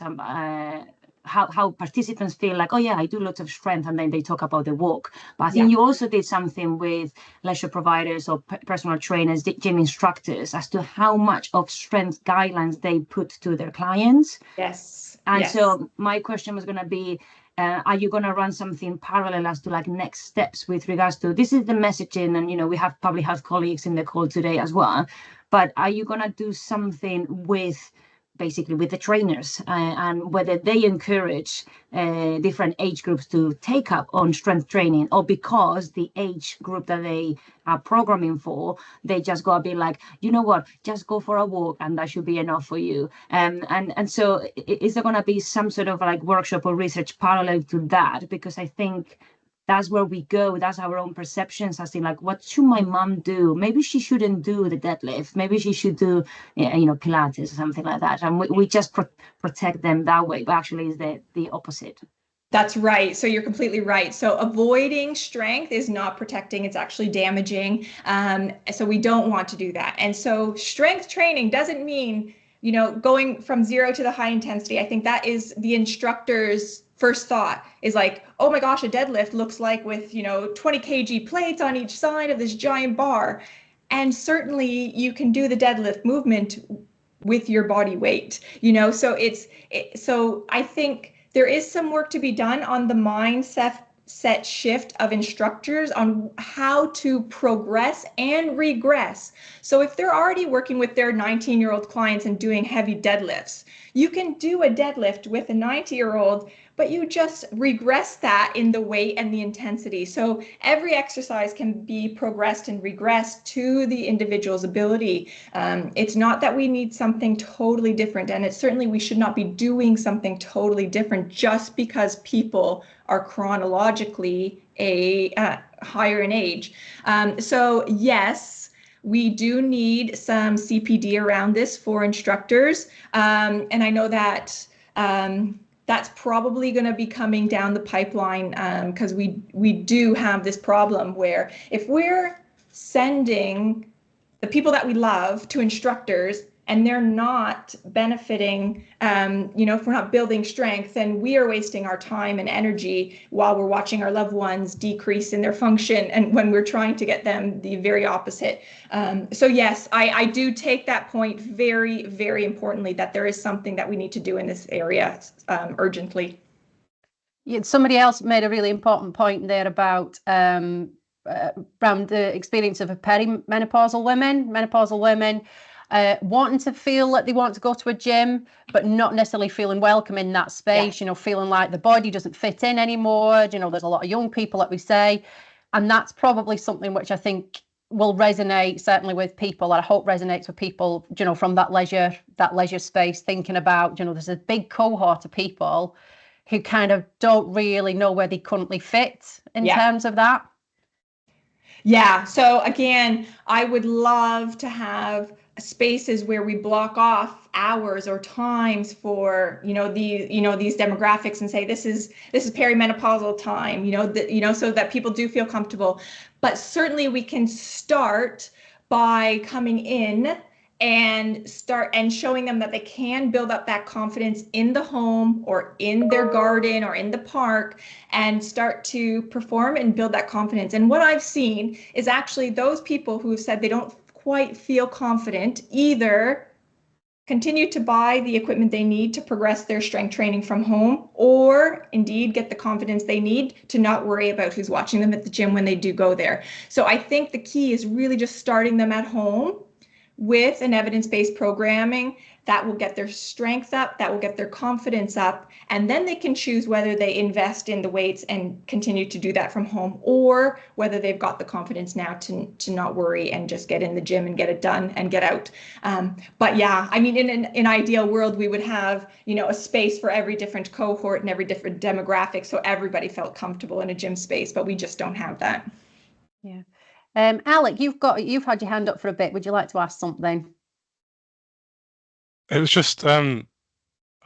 how participants feel like, oh yeah, I do lots of strength, and then they talk about the walk. But I think you also did something with leisure providers or personal trainers, gym instructors, as to how much of strength guidelines they put to their clients. Yes. And so my question was going to be, are you going to run something parallel as to like next steps with regards to, this is the messaging, and we have public health colleagues in the call today as well, but are you going to do something with basically with the trainers and whether they encourage different age groups to take up on strength training, or because the age group that they are programming for, they just go a bit like, you know what, just go for a walk and that should be enough for you. And so is there going to be some sort of like workshop or research parallel to that? Because I think that's where we go. That's our own perceptions. As in, like, what should my mom do? Maybe she shouldn't do the deadlift. Maybe she should do, Pilates or something like that. And we just protect them that way. But actually, it's the opposite. That's right. So you're completely right. So avoiding strength is not protecting. It's actually damaging. So we don't want to do that. And so strength training doesn't mean, going from zero to the high intensity. I think that is the instructor's first thought, is like, oh my gosh, a deadlift looks like with 20 kg plates on each side of this giant bar. And certainly you can do the deadlift movement with your body weight, so I think there is some work to be done on the mindset shift of instructors on how to progress and regress. So if they're already working with their 19-year-old clients and doing heavy deadlifts, you can do a deadlift with a 90-year-old, but you just regress that in the weight and the intensity. So every exercise can be progressed and regressed to the individual's ability. It's not that we need something totally different, and it's certainly we should not be doing something totally different just because people are chronologically higher in age. So yes, we do need some CPD around this for instructors. And I know that that's probably going to be coming down the pipeline, because we do have this problem where if we're sending the people that we love to instructors and they're not benefiting, if we're not building strength, then we are wasting our time and energy while we're watching our loved ones decrease in their function, and when we're trying to get them the very opposite. So yes, I do take that point very, very importantly, that there is something that we need to do in this area urgently. somebody else made a really important point there about around the experience of menopausal women wanting to feel that they want to go to a gym, but not necessarily feeling welcome in that space, feeling like the body doesn't fit in anymore. There's a lot of young people, like we say, and that's probably something which I think will resonate certainly with people, I hope resonates with people, from that leisure space, thinking about, there's a big cohort of people who kind of don't really know where they currently fit in terms of that. Yeah. So again, I would love to have spaces where we block off hours or times for these demographics and say this is perimenopausal time, so that people do feel comfortable. But certainly we can start by coming in and showing them that they can build up that confidence in the home or in their garden or in the park and start to perform and build that confidence. And what I've seen is actually those people who have said they don't quite feel confident either continue to buy the equipment they need to progress their strength training from home, or indeed get the confidence they need to not worry about who's watching them at the gym when they do go there. So I think the key is really just starting them at home with an evidence-based programming that will get their strength up, that will get their confidence up, and then they can choose whether they invest in the weights and continue to do that from home, or whether they've got the confidence now to not worry and just get in the gym and get it done and get out. But yeah, I mean, in an ideal world, we would have, a space for every different cohort and every different demographic, so everybody felt comfortable in a gym space, but we just don't have that. Yeah. Alec, you've had your hand up for a bit. Would you like to ask something? It was just I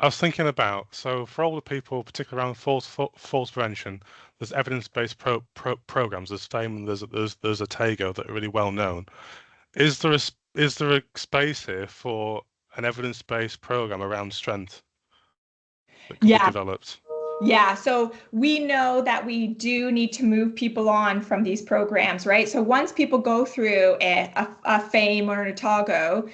was thinking about, so for all the people, particularly around falls prevention, there's evidence-based programs. There's FAME and there's a TAGO that are really well known. Is there a space here for an evidence-based program around strength that could be developed? Yeah, so we know that we do need to move people on from these programs, right? So once people go through a FAME or an TAGO,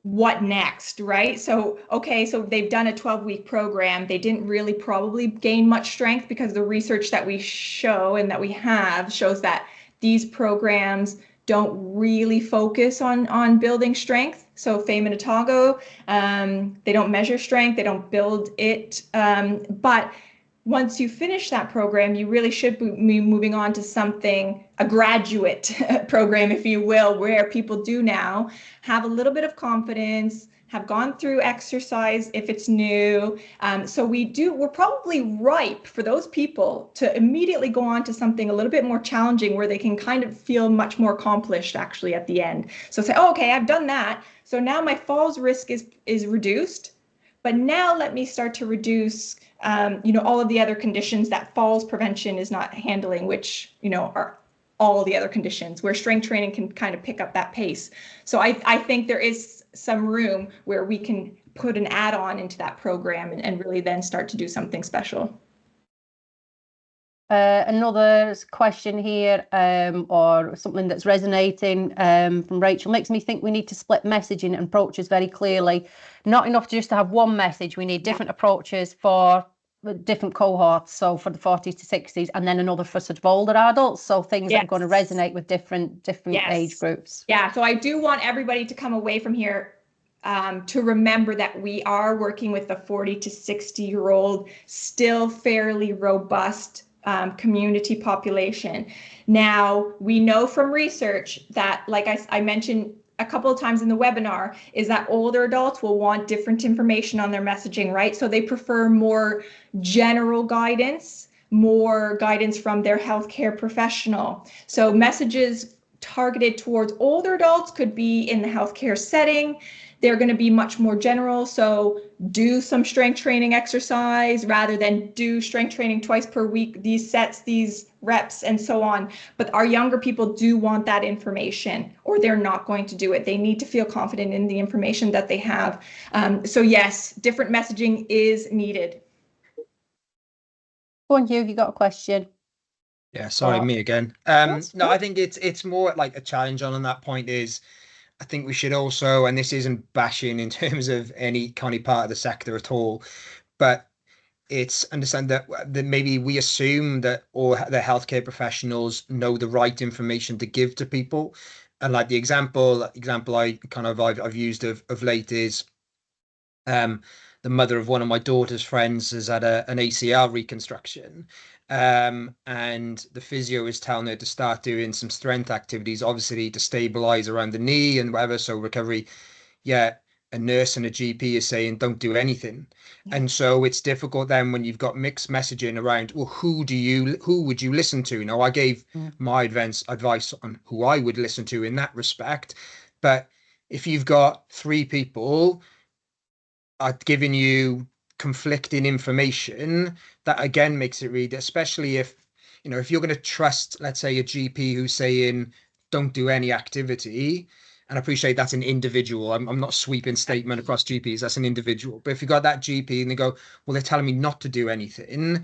what next, right? So, okay, so they've done a 12-week program. They didn't really probably gain much strength because the research that we show and that we have shows that these programs don't really focus on building strength. So FAME and TAGO, they don't measure strength, they don't build it. But once you finish that program, you really should be moving on to something, a graduate program, if you will, where people do now have a little bit of confidence, have gone through exercise if it's new. So we're probably ripe for those people to immediately go on to something a little bit more challenging where they can kind of feel much more accomplished actually at the end. So say, oh, okay, I've done that. So now my falls risk is reduced, but now let me start to reduce all of the other conditions that falls prevention is not handling, which, are all the other conditions where strength training can kind of pick up that pace. So I think there is some room where we can put an add-on into that program and really then start to do something special. Another question here, or something that's resonating from Rachel, makes me think we need to split messaging and approaches very clearly. Not enough just to have one message. We need different approaches for different cohorts. So for the 40s to 60s, and then another for sort of older adults. So things that are going to resonate with different age groups. Yeah. So I do want everybody to come away from here to remember that we are working with the 40 to 60-year-old, still fairly robust community population. Now, we know from research that, like I mentioned a couple of times in the webinar, is that older adults will want different information on their messaging, right? So they prefer more general guidance, more guidance from their healthcare professional. So messages targeted towards older adults could be in the healthcare setting. They're going to be much more general. So do some strength training exercise rather than do strength training twice per week, these sets, these reps, and so on. But our younger people do want that information, or they're not going to do it. They need to feel confident in the information that they have. So yes, different messaging is needed. Go on, Hugh, you got a question? Yeah, sorry, me again. No, I think it's more like a challenge on that point is, I think we should also, and this isn't bashing in terms of any kind of part of the sector at all, but it's understand that maybe we assume that all the healthcare professionals know the right information to give to people. And like the example I've used of late is the mother of one of my daughter's friends has had an ACL reconstruction. And the physio is telling her to start doing some strength activities, obviously to stabilize around the knee and whatever. So recovery, yeah, a nurse and a GP is saying don't do anything. And so it's difficult then when you've got mixed messaging around, well, who would you listen to? Now, I gave my advice on who I would listen to in that respect. But if you've got three people are giving you conflicting information, that again makes it read, especially if you're going to trust, let's say, a GP who's saying don't do any activity. And I appreciate that's an individual. I'm not sweeping statement across GPs. That's an individual. But if you've got that GP and they go, well, they're telling me not to do anything,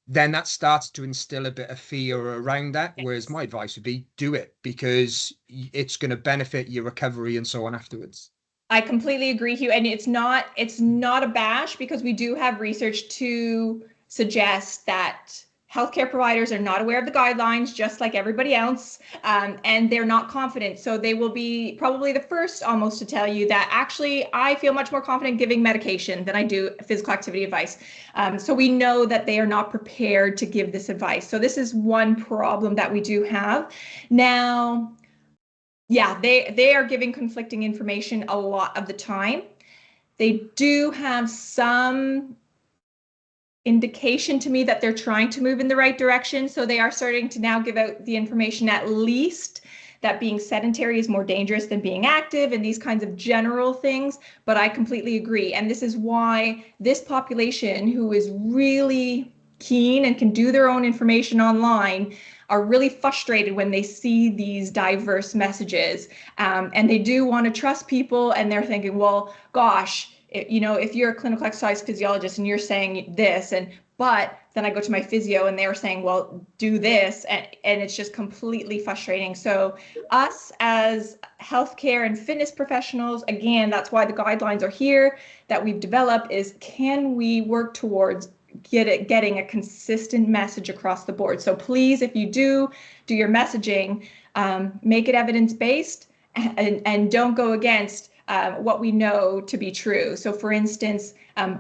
then that starts to instill a bit of fear around that. Yes. Whereas my advice would be do it, because it's going to benefit your recovery and so on afterwards. I completely agree, Hugh. And it's not a bash, because we do have research to suggest that healthcare providers are not aware of the guidelines, just like everybody else, and they're not confident. So they will be probably the first almost to tell you that actually I feel much more confident giving medication than I do physical activity advice. So we know that they are not prepared to give this advice. So this is one problem that we do have. Now, yeah, they are giving conflicting information a lot of the time. They do have some indication to me that they're trying to move in the right direction. So they are starting to now give out the information, at least, that being sedentary is more dangerous than being active and these kinds of general things. But I completely agree. And this is why this population, who is really keen and can do their own information online, are really frustrated when they see these diverse messages. And they do want to trust people, and they're thinking, well, gosh, if you're a clinical exercise physiologist and you're saying this, but then I go to my physio and they're saying, well, do this, and it's just completely frustrating. So us as healthcare and fitness professionals, again, that's why the guidelines are here that we've developed, is can we work towards getting a consistent message across the board. So please, if you do your messaging, make it evidence-based and don't go against what we know to be true. So for instance,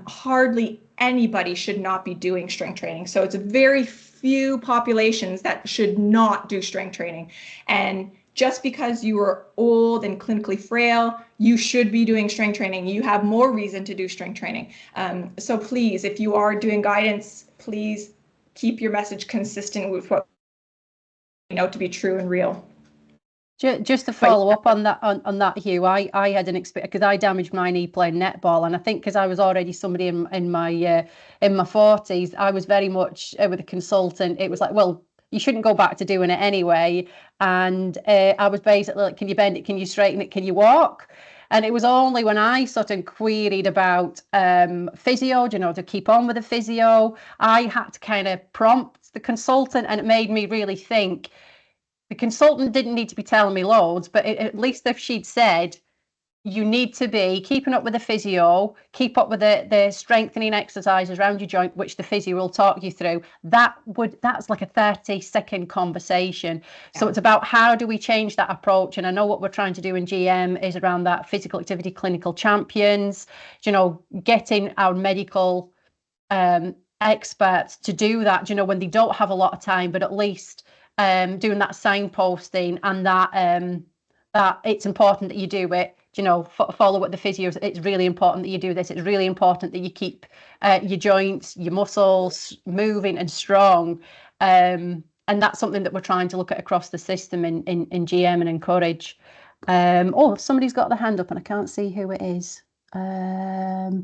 hardly anybody should not be doing strength training. So it's a very few populations that should not do strength training. And just because you are old and clinically frail, you should be doing strength training. You have more reason to do strength training. So please, if you are doing guidance, please keep your message consistent with what you know to be true and real. Just to follow up on that, Hugh, I had an experience because I damaged my knee playing netball, and I think because I was already somebody in my 40s, I was very much with a consultant. It was like, well, you shouldn't go back to doing it anyway. And I was basically like, can you bend it? Can you straighten it? Can you walk? And it was only when I sort of queried about physio, to keep on with the physio, I had to kind of prompt the consultant, and it made me really think. The consultant didn't need to be telling me loads, but at least if she'd said, you need to be keeping up with the physio, keep up with the strengthening exercises around your joint, which the physio will talk you through, that's like a 30-second conversation. Yeah. So it's about how do we change that approach? And I know what we're trying to do in GM is around that physical activity clinical champions, getting our medical experts to do that, when they don't have a lot of time, but at least doing that signposting, and that it's important that you do it. Follow what the physios. It's really important that you do this. It's really important that you keep your joints, your muscles moving and strong. And that's something that we're trying to look at across the system in GM and encourage. Somebody's got their hand up and I can't see who it is. Laura.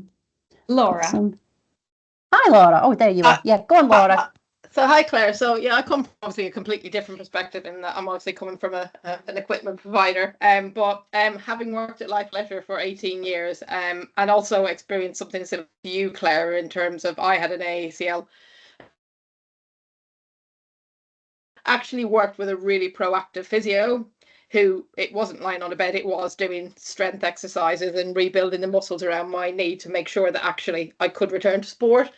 Hi, Laura. Oh, there you are. Yeah, go on, Laura. So hi, Claire. So yeah, I come from obviously a completely different perspective in that I'm obviously coming from an equipment provider. But having worked at Life Letter for 18 years, and also experienced something similar to you, Claire, in terms of I had an ACL. Actually worked with a really proactive physio who, it wasn't lying on a bed, it was doing strength exercises and rebuilding the muscles around my knee to make sure that actually I could return to sport.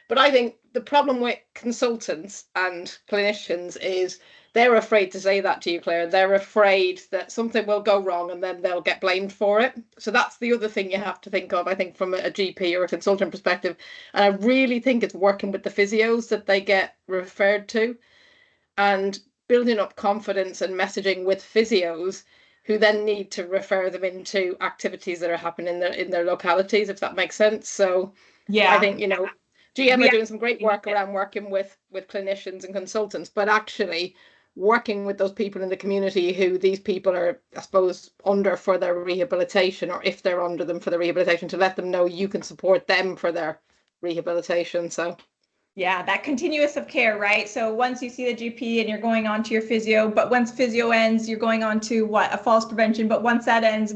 But I think the problem with consultants and clinicians is they're afraid to say that to you, Claire. They're afraid that something will go wrong and then they'll get blamed for it. So that's the other thing you have to think of, I think, from a GP or a consultant perspective. And I really think it's working with the physios that they get referred to and building up confidence and messaging with physios who then need to refer them into activities that are happening in their localities, if that makes sense. So Yeah, I think, GM are doing some great work around working with clinicians and consultants, but actually working with those people in the community who these people are, I suppose, under for their rehabilitation, or if they're under them for their rehabilitation, to let them know you can support them for their rehabilitation. So yeah, that continuous of care, right? So once you see the GP and you're going on to your physio, but once physio ends, you're going on to a falls prevention. But once that ends,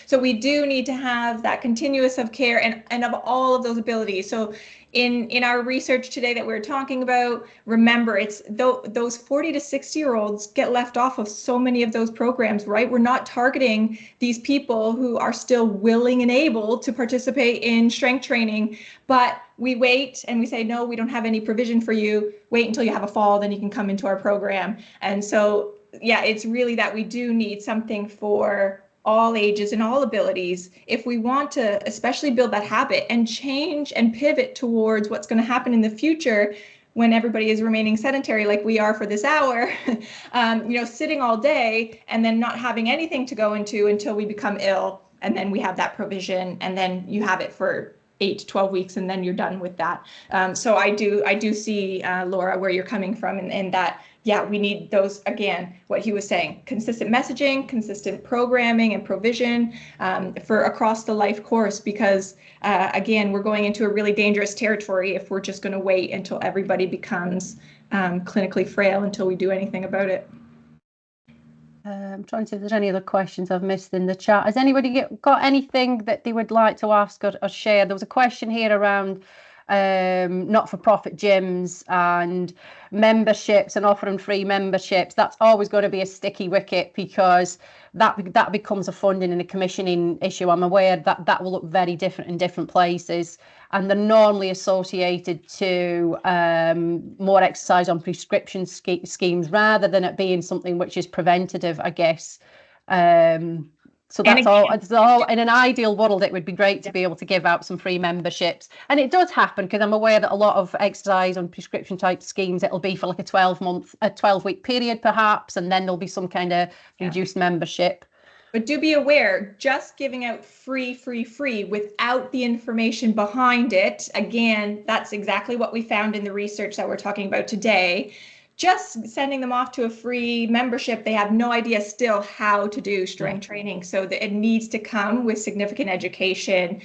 so we do need to have that continuous of care and of all of those abilities. So in our research today that we're talking about, remember, it's those 40 to 60-year-olds get left off of so many of those programs, right? We're not targeting these people who are still willing and able to participate in strength training, but we wait and we say, no, we don't have any provision for you. Wait until you have a fall, then you can come into our program. And so, yeah, it's really that we do need something for all ages and all abilities if we want to especially build that habit and change and pivot towards what's going to happen in the future when everybody is remaining sedentary like we are for this hour, sitting all day and then not having anything to go into until we become ill. And then we have that provision and then you have it for 8 to 12 weeks and then you're done with that. So I do see, Laura, where you're coming from and that, yeah, we need those, again, what he was saying, consistent messaging, consistent programming and provision for across the life course, because again, we're going into a really dangerous territory if we're just going to wait until everybody becomes clinically frail until we do anything about it. I'm trying to see if there's any other questions I've missed in the chat. Has anybody got anything that they would like to ask or share? There was a question here around not-for-profit gyms and memberships and offering free memberships. That's always going to be a sticky wicket because that becomes a funding and a commissioning issue. I'm aware that will look very different in different places, and they're normally associated to more exercise on prescription schemes rather than it being something which is preventative, I guess. So that's all. It's all in an ideal world. It would be great to be able to give out some free memberships, and it does happen because I'm aware that a lot of exercise on prescription type schemes, it'll be for like a 12-week period perhaps, and then there'll be some kind of reduced membership. But do be aware, just giving out free without the information behind it, again, that's exactly what we found in the research that we're talking about today. Just sending them off to a free membership, they have no idea still how to do strength training. So that it needs to come with significant education,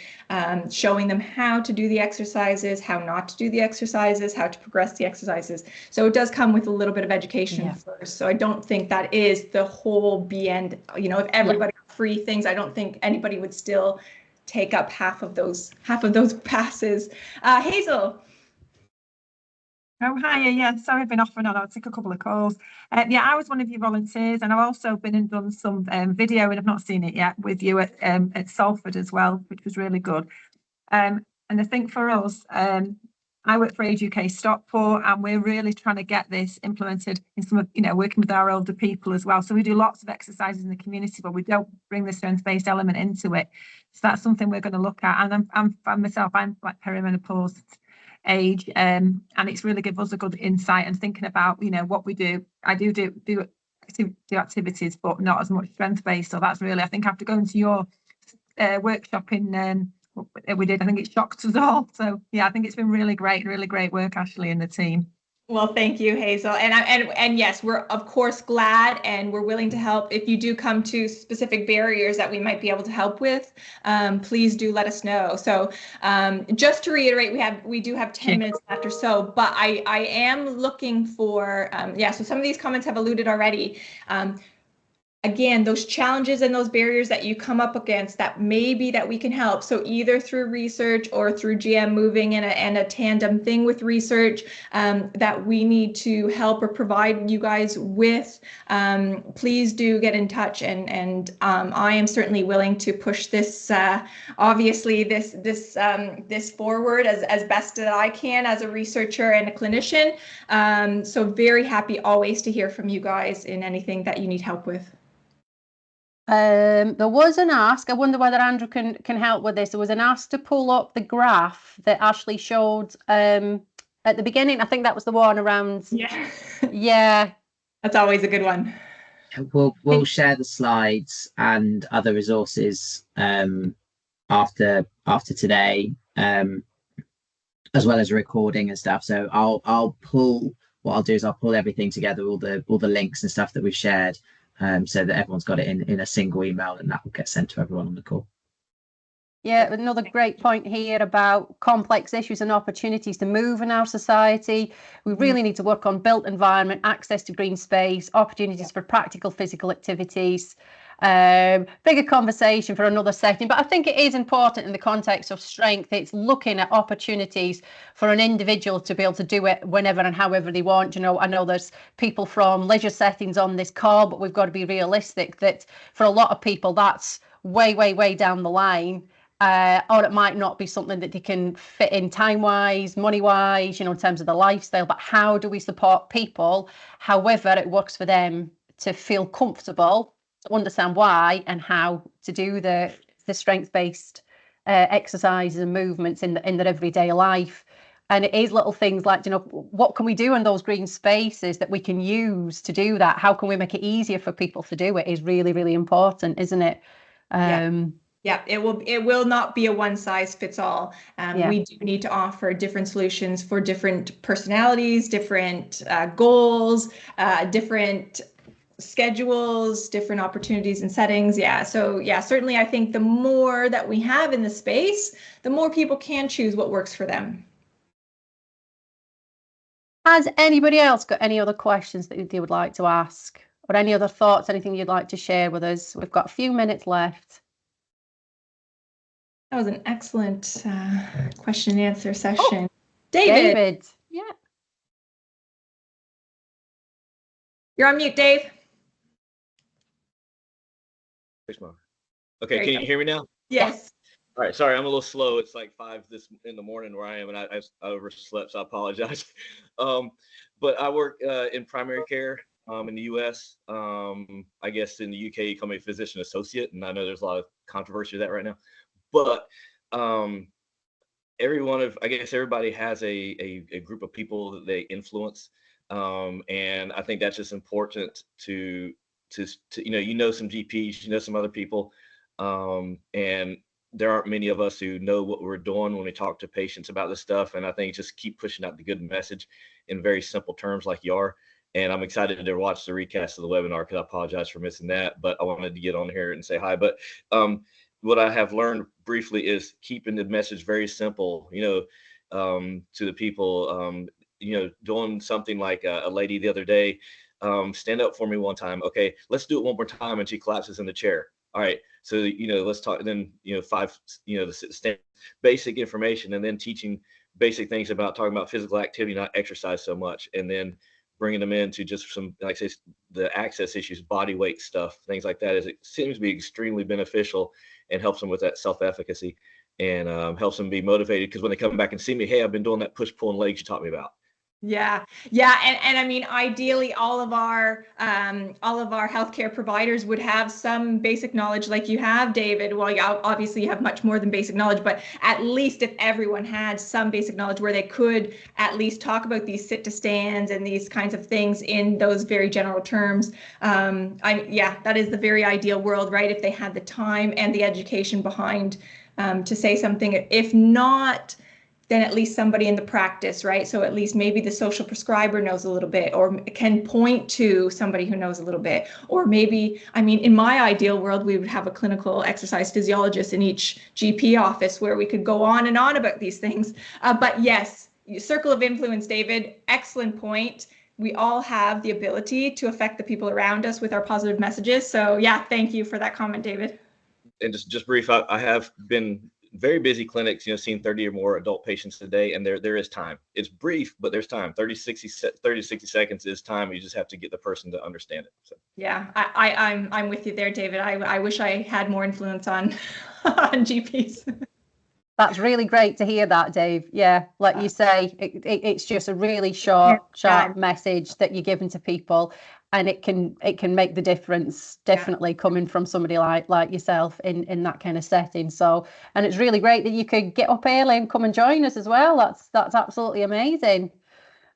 showing them how to do the exercises, how not to do the exercises, how to progress the exercises. So it does come with a little bit of education first. So I don't think that is the whole be end. If everybody got free things, I don't think anybody would still take up half of those passes. Hazel. Oh, hi. Yeah, sorry I've been off and on. I'll take a couple of calls. I was one of your volunteers, and I've also been and done some video, and I've not seen it yet, with you at Salford as well, which was really good. And I think for us, I work for Age UK Stockport, and we're really trying to get this implemented in some of, working with our older people as well. So we do lots of exercises in the community, but we don't bring the strength-based element into it. So that's something we're going to look at. And I'm like perimenopause age, and it's really give us a good insight and thinking about what we do. I do activities, but not as much strength based. So that's really, I think, after going to your workshop in we did, I think it shocked us all. So yeah, I think it's been really great work, Ashley and the team. Well, thank you, Hazel. And yes, we're of course glad and we're willing to help. If you do come to specific barriers that we might be able to help with, please do let us know. So just to reiterate, we do have 10 minutes left or so, but I am looking for, so some of these comments have alluded already. again, those challenges and those barriers that you come up against that maybe that we can help. So either through research or through GM moving and a tandem thing with research that we need to help or provide you guys with, please do get in touch. And I am certainly willing to push this, obviously this forward as best that I can as a researcher and a clinician. So very happy always to hear from you guys in anything that you need help with. There was an ask. I wonder whether Andrew can help with this. There was an ask to pull up the graph that Ashley showed at the beginning. I think that was the one around. Yeah. Yeah. That's always a good one. We'll share the slides and other resources after today, as well as a recording and stuff. So I'll pull everything together, all the links and stuff that we've shared. So that everyone's got it in a single email, and that will get sent to everyone on the call. Yeah, another great point here about complex issues and opportunities to move in our society. We really need to work on built environment, access to green space, opportunities for practical physical activities. Bigger conversation for another setting, but I think it is important in the context of strength. It's looking at opportunities for an individual to be able to do it whenever and however they want. You know, I know there's people from leisure settings on this call, but we've got to be realistic that for a lot of people that's way down the line. Or it might not be something that they can fit in time-wise, money-wise, you know, in terms of the lifestyle. But how do we support people, however it works for them, to feel comfortable, to understand why and how to do the strength-based exercises and movements in their everyday life. And it is little things like, you know, what can we do in those green spaces that we can use to do that? How can we make it easier for people to do it is really important, isn't it? Yeah, it will not be a one size fits all. We do need to offer different solutions for different personalities, different goals, different schedules, different opportunities and settings. Yeah, so yeah, certainly I think the more that we have in the space, the more people can choose what works for them. Has anybody else got any other questions that they would like to ask, or any other thoughts, anything you'd like to share with us? We've got a few minutes left. That was an excellent question and answer session. Oh, David. Yeah. You're on mute, Dave. Okay, can you hear me now? Yes. All right, sorry, I'm a little slow. It's like 5 in the morning where I am, and I overslept, so I apologize. But I work in primary care in the U.S. I guess in the UK, you call me a physician associate, and I know there's a lot of controversy with that right now. But everybody has a group of people that they influence, and I think that's just important to you know some GPs, you know some other people, and there aren't many of us who know what we're doing when we talk to patients about this stuff. And I think just keep pushing out the good message in very simple terms like you are. And I'm excited to watch the recast of the webinar because I apologize for missing that, but I wanted to get on here and say hi. But what I have learned briefly is keeping the message very simple, to the people, doing something like a lady the other day, stand up for me one time. Okay, let's do it one more time. And she collapses in the chair. All right. So, let's talk then, 5, the basic information, and then teaching basic things about talking about physical activity, not exercise so much. And then bringing them into just some, like I say, the access issues, body weight stuff, things like that, it seems to be extremely beneficial and helps them with that self-efficacy and helps them be motivated. Because when they come back and see me, hey, I've been doing that push-pull and legs you taught me about. Yeah. And I mean, ideally, all of our healthcare providers would have some basic knowledge like you have, David. Well, obviously you have much more than basic knowledge, but at least if everyone had some basic knowledge where they could at least talk about these sit to stands and these kinds of things in those very general terms. That is the very ideal world, right? If they had the time and the education behind to say something. If not, then at least somebody in the practice, right? So at least maybe the social prescriber knows a little bit or can point to somebody who knows a little bit. Or maybe, in my ideal world, we would have a clinical exercise physiologist in each GP office where we could go on and on about these things. But yes, circle of influence, David, excellent point. we all have the ability to affect the people around us with our positive messages. So yeah, thank you for that comment, David. And just brief, I have been very busy clinics, seeing 30 or more adult patients a day, and there is time. It's brief, but there's time. 30 to 60 seconds is time. You just have to get the person to understand it. So yeah, I'm with you there, David. I wish I had more influence on on GPs. That's really great to hear that, Dave. Yeah, like you say, it's just a really sharp message that you're giving to people, and it can make the difference, definitely coming from somebody like yourself in that kind of setting. So, and it's really great that you could get up early and come and join us as well. That's absolutely amazing.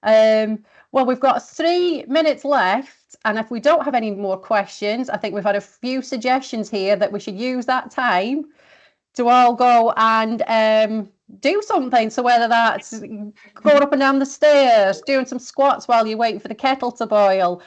Well, we've got 3 minutes left, and if we don't have any more questions, I think we've had a few suggestions here that we should use that time to all go and do something. So whether that's going up and down the stairs, doing some squats while you're waiting for the kettle to boil,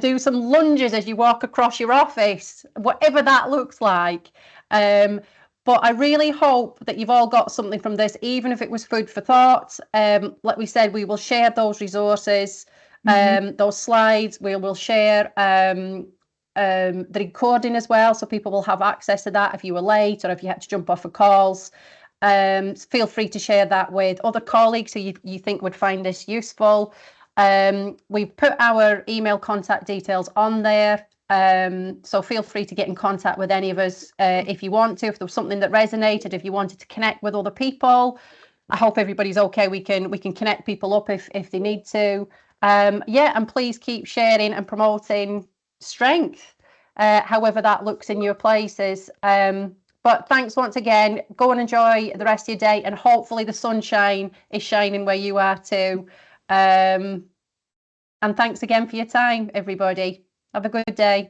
do some lunges as you walk across your office, whatever that looks like. But I really hope that you've all got something from this, even if it was food for thought. Like we said, we will share those resources, those slides. We will share the recording as well, so people will have access to that if you were late or if you had to jump off of calls. Feel free to share that with other colleagues who you think would find this useful. We've put our email contact details on there, so feel free to get in contact with any of us if you want to, if there was something that resonated, if you wanted to connect with other people. I hope everybody's okay. We can connect people up if they need to. Yeah, and please keep sharing and promoting strength, however that looks in your places. But thanks once again. Go and enjoy the rest of your day, and hopefully the sunshine is shining where you are too. And thanks again for your time, everybody. Have a good day.